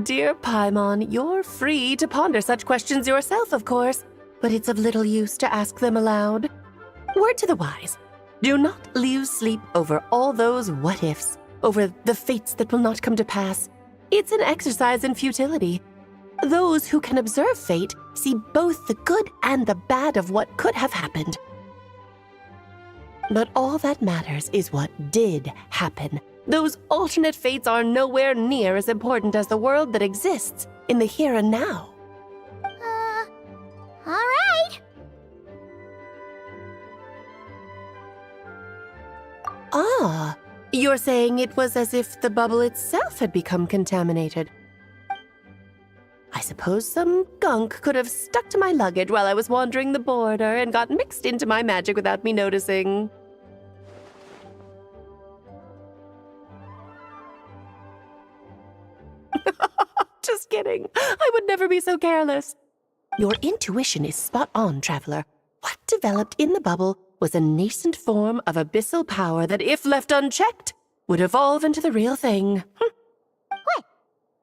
Dear Paimon, you're free to ponder such questions yourself, of course, but it's of little use to ask them aloud. Word to the wise, do not lose sleep over all those what-ifs, over the fates that will not come to pass. It's an exercise in futility. Those who can observe fate see both the good and the bad of what could have happened. But all that matters is what did happen. Those alternate fates are nowhere near as important as the world that exists in the here and now. All right. Ah, you're saying it was as if the bubble itself had become contaminated. I suppose some gunk could have stuck to my luggage while I was wandering the border and got mixed into my magic without me noticing. Just kidding. I would never be so careless. Your intuition is spot on, Traveler. What developed in the bubble was a nascent form of abyssal power that, if left unchecked, would evolve into the real thing. What?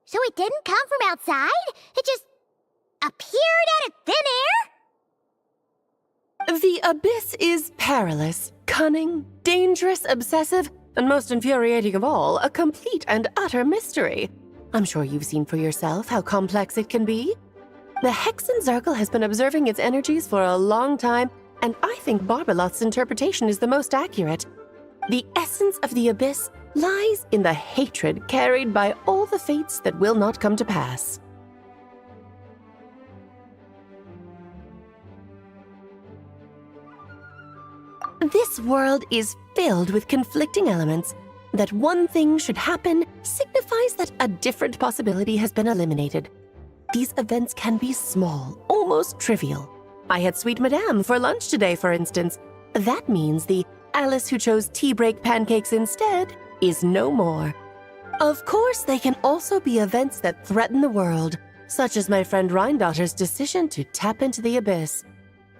So it didn't come from outside? It just appeared out of thin The Abyss is perilous, cunning, dangerous, obsessive, and most infuriating of all, a complete and utter mystery. I'm sure you've seen for yourself how complex it can be. The Hexen Circle has been observing its energies for a long time, and I think Barbalot's interpretation is the most accurate. The essence of the Abyss lies in the hatred carried by all the fates that will not come to pass. This world is filled with conflicting elements. That one thing should happen signifies that a different possibility has been eliminated. These events can be small, almost trivial. I had Sweet Madame for lunch today, for instance. That means the Alice who chose tea break pancakes instead is no more. Of course, they can also be events that threaten the world, such as my friend Rhindotter's decision to tap into the Abyss.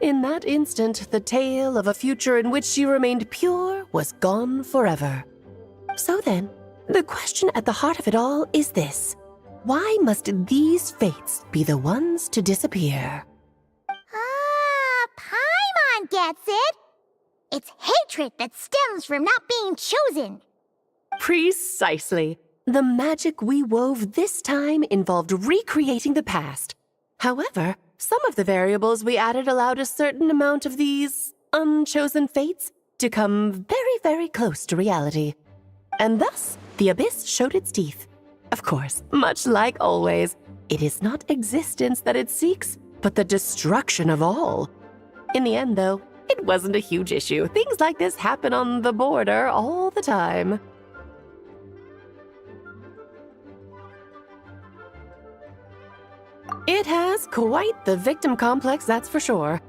In that instant, the tale of a future in which she remained pure was gone forever. So then, the question at the heart of it all is this: why must these fates be the ones to disappear? Ah, Paimon gets it. It's hatred that stems from not being chosen. Precisely. The magic we wove this time involved recreating the past. However, some of the variables we added allowed a certain amount of these unchosen fates to come very, very close to reality. And thus, the Abyss showed its teeth. Of course, much like always, it is not existence that it seeks, but the destruction of all. In the end, though, it wasn't a huge issue. Things like this happen on the border all the time. It has quite the victim complex, that's for sure.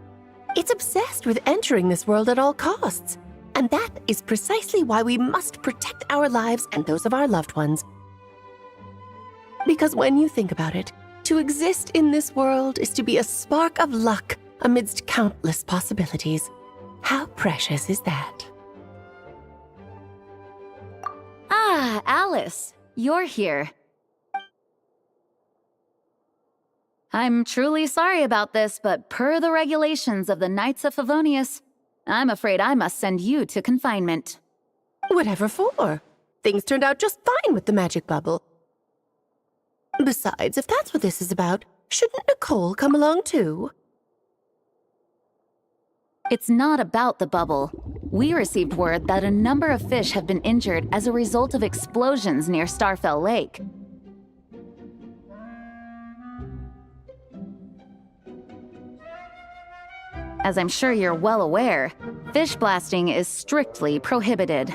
It's obsessed with entering this world at all costs. And that is precisely why we must protect our lives and those of our loved ones. Because when you think about it, to exist in this world is to be a spark of luck amidst countless possibilities. How precious is that? Ah, Alice, you're here. I'm truly sorry about this, but per the regulations of the Knights of Favonius, I'm afraid I must send you to confinement. Whatever for? Things turned out just fine with the magic bubble. Besides, if that's what this is about, shouldn't Nicole come along too? It's not about the bubble. We received word that a number of fish have been injured as a result of explosions near Starfell Lake. As I'm sure you're well aware, fish blasting is strictly prohibited.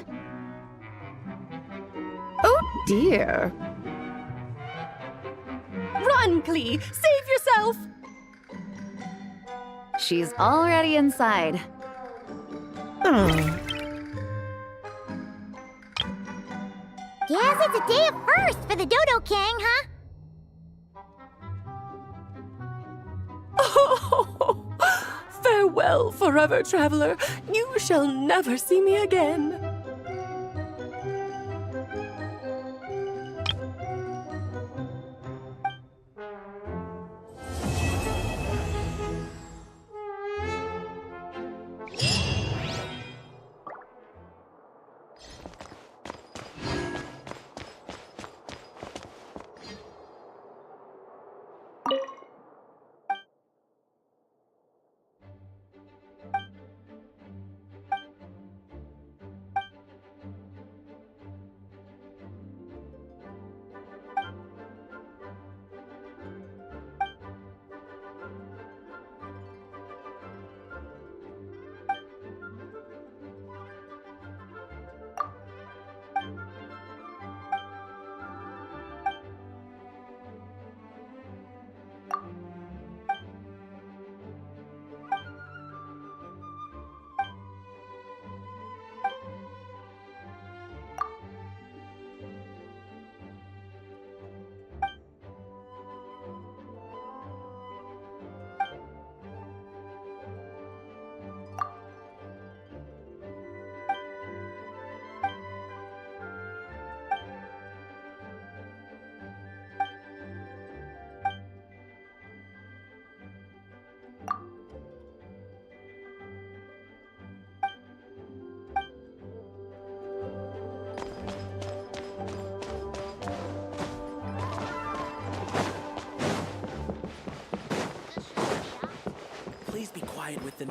Oh dear. Run, Klee! Save yourself! She's already inside. Guess it's a day of first for the Dodo King, huh? Oh, farewell, forever traveler. You shall never see me again.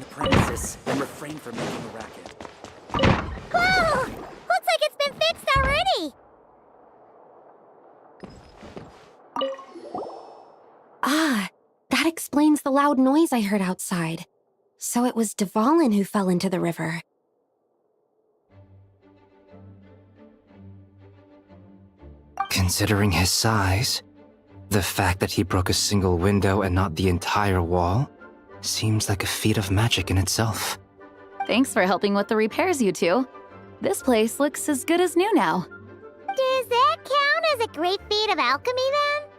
the premises and refrain from making a racket. Whoa! Looks like it's been fixed already! Ah, that explains the loud noise I heard outside. So it was Dvalin who fell into the river. Considering his size, the fact that he broke a single window and not the entire wall seems like a feat of magic in itself. Thanks for helping with the repairs, you two. This place looks as good as new now. Does that count as a great feat of alchemy then?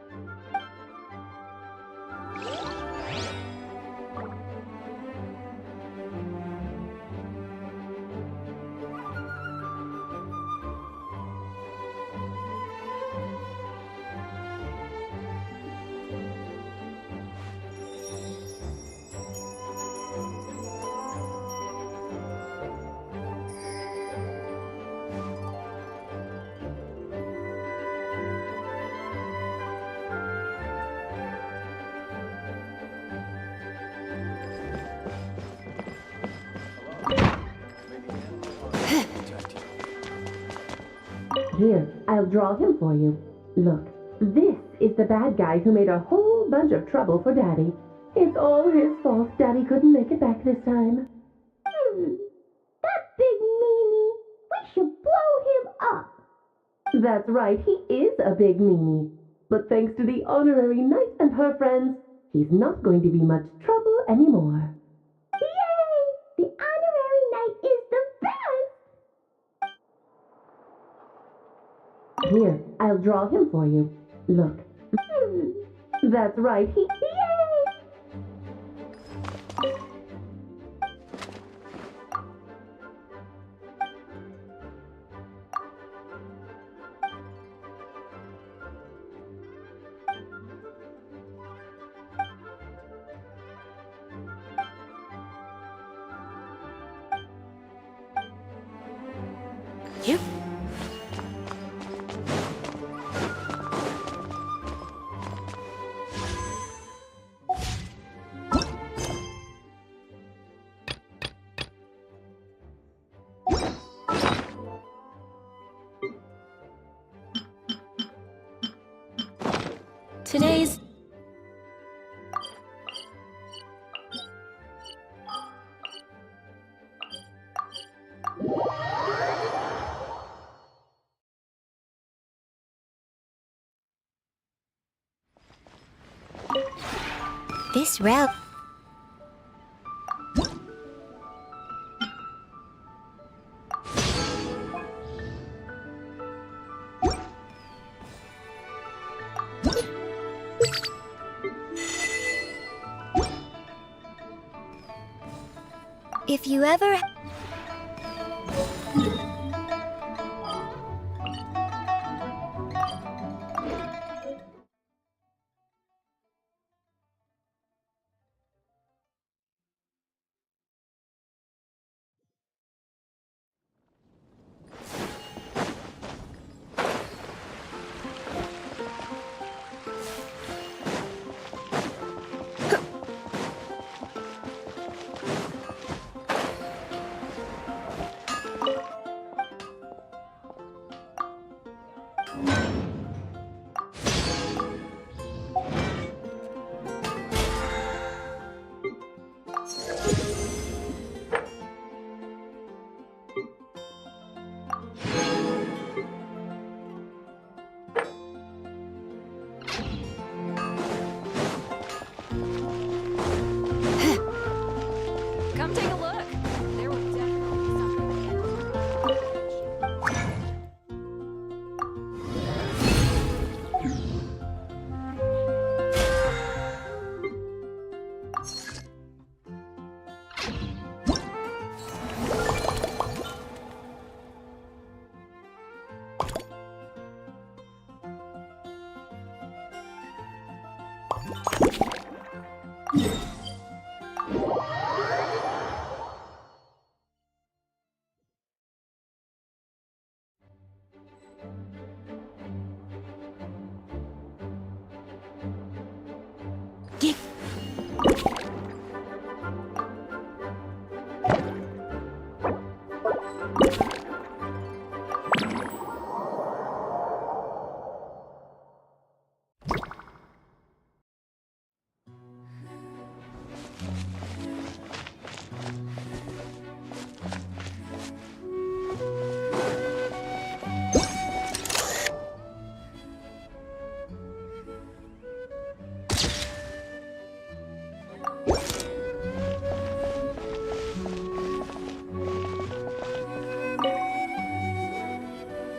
Here, I'll draw him for you. Look, this is the bad guy who made a whole bunch of trouble for Daddy. It's all his fault Daddy couldn't make it back this time. That big meanie! We should blow him up! That's right, he is a big meanie. But thanks to the honorary knight and her friends, he's not going to be much trouble anymore. Yay! The honorary knight is the best! Here, I'll draw him for you. Look. That's right, he... You? Today's This route... If you ever...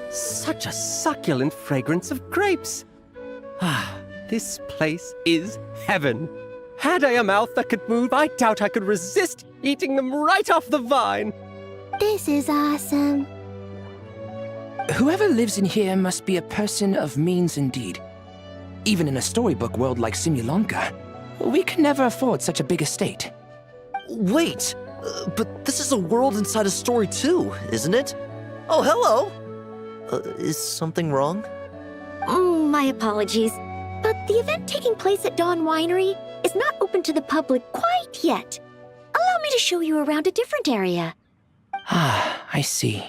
Such a succulent fragrance of grapes. Ah, this place is heaven. Had I a mouth that could move, I doubt I could resist eating them right off the vine. This is awesome. Whoever lives in here must be a person of means indeed. Even in a storybook world like Simulanka, we can never afford such a big estate. Wait, but this is a world inside a story too, isn't it? Oh, hello! Is something wrong? My apologies, but the event taking place at Dawn Winery is not open to the public quite yet. Allow me to show you around a different area. Ah, I see.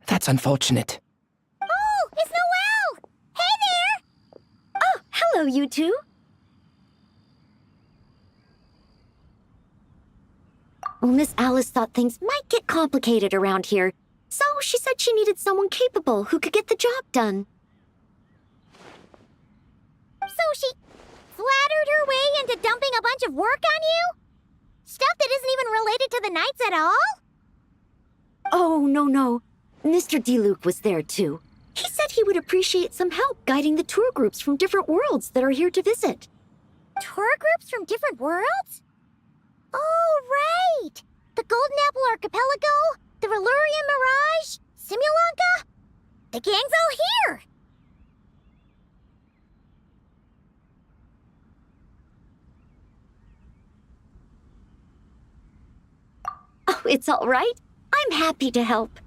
That's unfortunate. Oh, it's Noelle! Hey there! Oh, hello, you two. Well, Miss Alice thought things might get complicated around here, so she said she needed someone capable who could get the job done. So she flattered her way into dumping a bunch of work on you? Stuff that isn't even related to the Knights at all? Oh, no. Mr. DeLuke was there, too. He said he would appreciate some help guiding the tour groups from different worlds that are here to visit. Tour groups from different worlds? Oh, right! The Golden Apple Archipelago, the Relurian Mirage, Simulanka? The gang's all here! Oh, it's all right. I'm happy to help.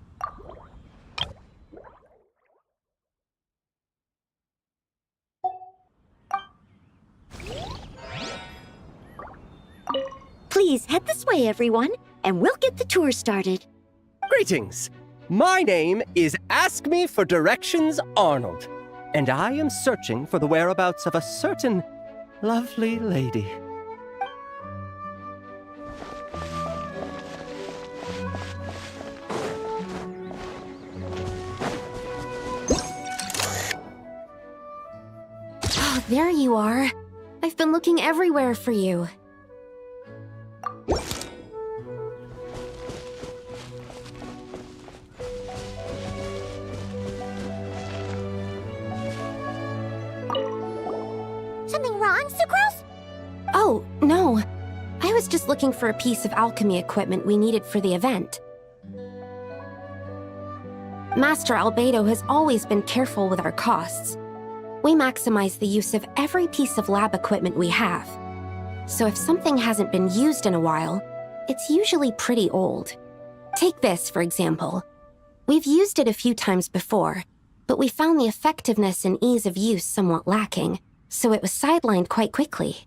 Please head this way, everyone, and we'll get the tour started. Greetings! My name is Ask Me for Directions Arnold, and I am searching for the whereabouts of a certain lovely lady. Oh, there you are. I've been looking everywhere for you. Something wrong, Sucrose? Oh, no. I was just looking for a piece of alchemy equipment we needed for the event. Master Albedo has always been careful with our costs. We maximize the use of every piece of lab equipment we have. So if something hasn't been used in a while, it's usually pretty old. Take this, for example. We've used it a few times before, but we found the effectiveness and ease of use somewhat lacking, so it was sidelined quite quickly.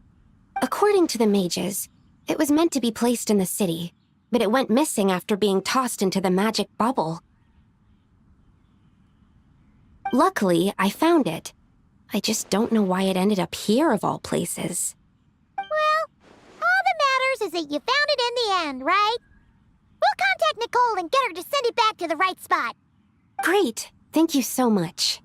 According to the mages, it was meant to be placed in the city, but it went missing after being tossed into the magic bubble. Luckily, I found it. I just don't know why it ended up here of all places. Well, all that matters is that you found it in the end, right? We'll contact Nicole and get her to send it back to the right spot. Great. Thank you so much.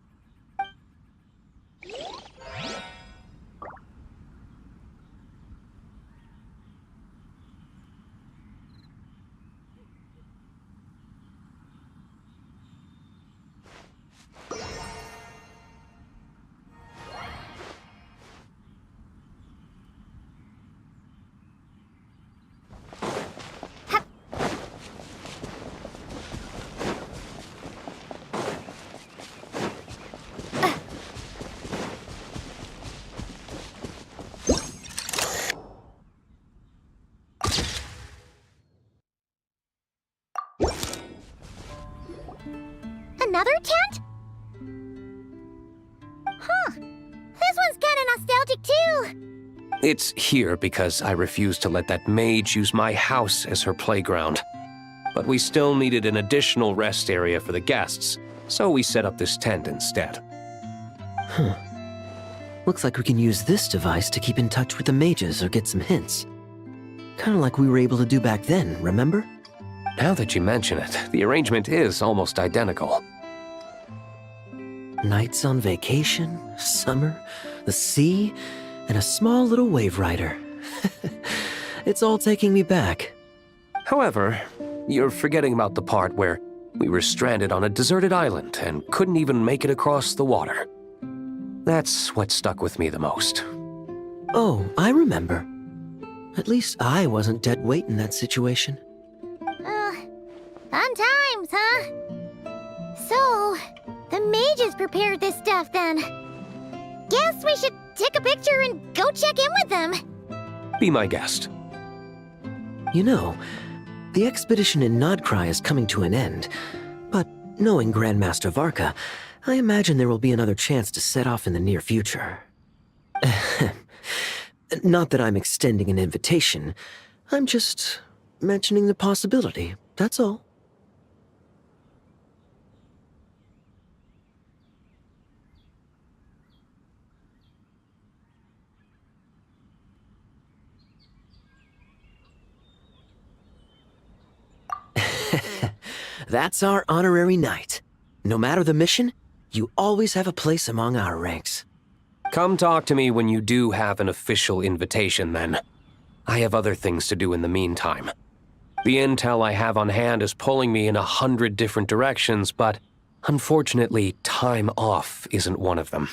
Another tent? Huh. This one's kinda nostalgic too. It's here because I refused to let that mage use my house as her playground. But we still needed an additional rest area for the guests, so we set up this tent instead. Huh. Looks like we can use this device to keep in touch with the mages or get some hints. Kinda like we were able to do back then, remember? Now that you mention it, the arrangement is almost identical. Nights on vacation, summer, the sea, and a small little wave rider. It's all taking me back. However, you're forgetting about the part where we were stranded on a deserted island and couldn't even make it across the water. That's what stuck with me the most. Oh, I remember. At least I wasn't dead weight in that situation. Fun times, huh? So, the mages prepared this stuff then. Guess we should take a picture and go check in with them. Be my guest. You know, the expedition in Nodcry is coming to an end, but knowing Grandmaster Varka, I imagine there will be another chance to set off in the near future. Not that I'm extending an invitation, I'm just mentioning the possibility, that's all. That's our honorary knight. No matter the mission, you always have a place among our ranks. Come talk to me when you do have an official invitation, then. I have other things to do in the meantime. The intel I have on hand is pulling me in 100 different directions, but unfortunately, time off isn't one of them.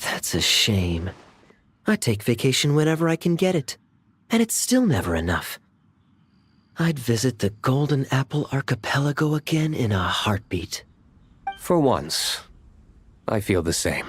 That's a shame. I take vacation whenever I can get it, and it's still never enough. I'd visit the Golden Apple Archipelago again in a heartbeat. For once, I feel the same.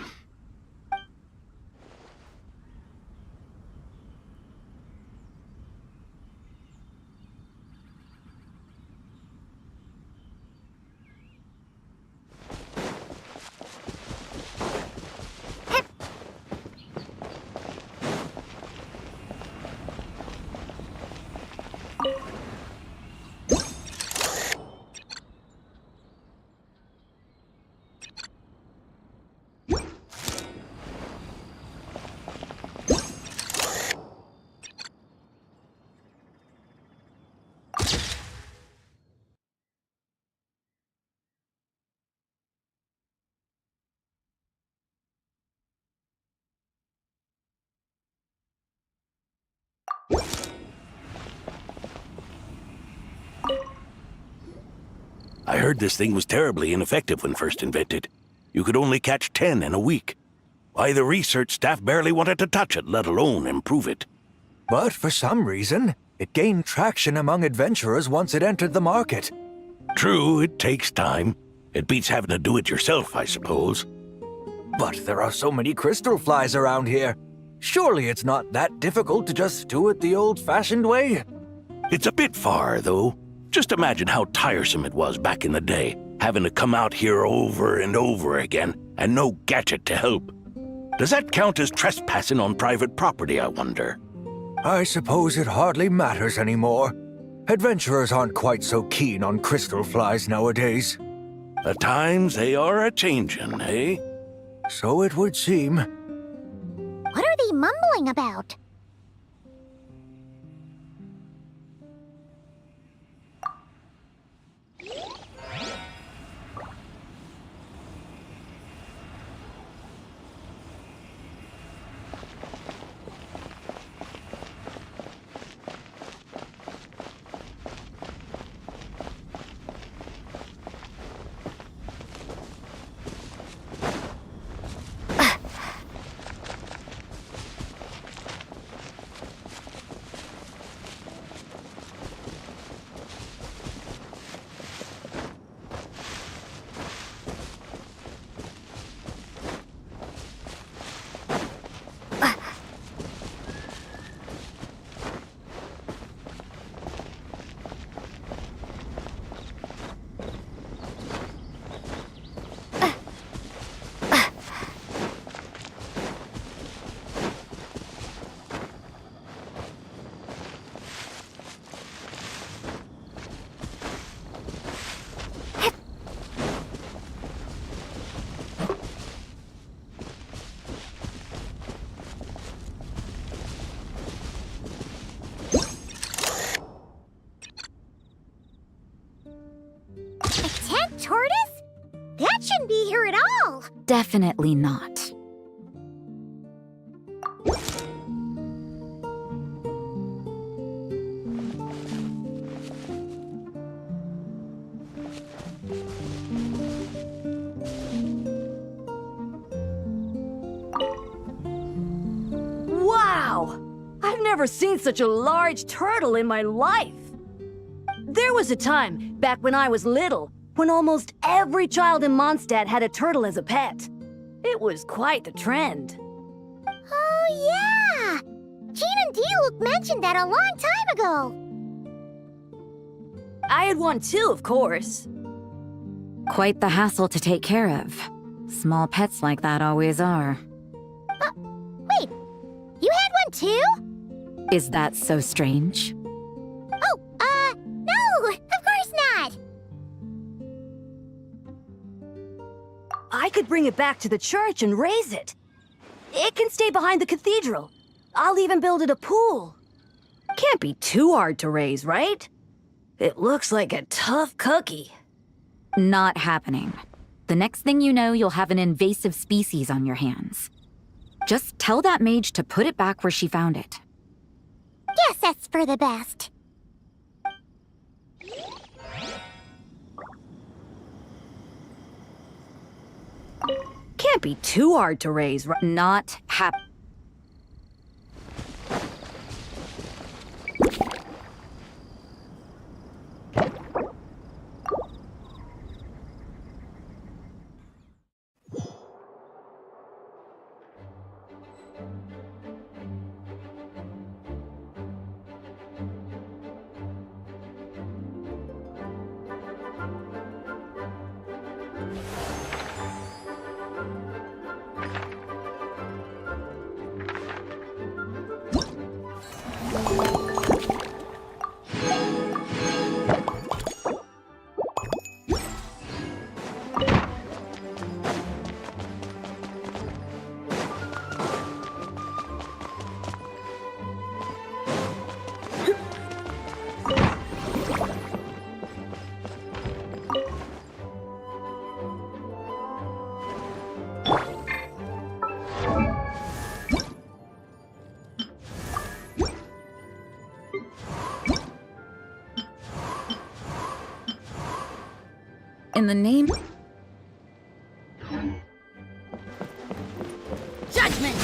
I heard this thing was terribly ineffective when first invented. You could only catch 10 in a week. Why, the research staff barely wanted to touch it, let alone improve it. But for some reason, it gained traction among adventurers once it entered the market. True, it takes time. It beats having to do it yourself, I suppose. But there are so many crystal flies around here. Surely it's not that difficult to just do it the old-fashioned way? It's a bit far, though. Just imagine how tiresome it was back in the day, having to come out here over and over again, and no gadget to help. Does that count as trespassing on private property, I wonder? I suppose it hardly matters anymore. Adventurers aren't quite so keen on crystal flies nowadays. At times they are a-changin', eh? So it would seem. What are they mumbling about? A tent tortoise? That shouldn't be here at all. Definitely not. Wow! I've never seen such a large turtle in my life. There was a time, back when I was little, when almost every child in Mondstadt had a turtle as a pet. It was quite the trend. Oh, yeah! Gene and D-Luke mentioned that a long time ago. I had one too, of course. Quite the hassle to take care of. Small pets like that always are. Wait, you had one too? Is that so strange? Oh, no, of course not. I could bring it back to the church and raise it. It can stay behind the cathedral. I'll even build it a pool. Can't be too hard to raise, right? It looks like a tough cookie. Not happening. The next thing you know, you'll have an invasive species on your hands. Just tell that mage to put it back where she found it. Guess that's for the best. Can't be too hard to raise, right? Not happening. In the name... Judgment!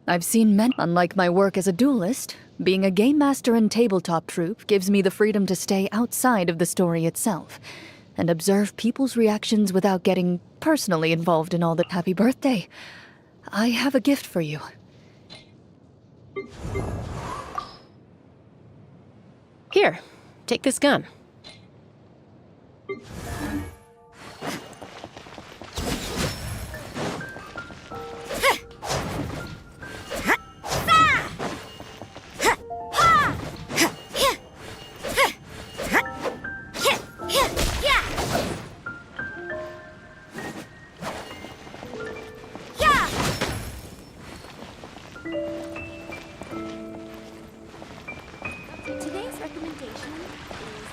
I've seen men. Unlike my work as a duelist, being a game master in tabletop troupe gives me the freedom to stay outside of the story itself and observe people's reactions without getting personally involved in all the happy birthday. I have a gift for you. Here, take this gun. recommendation is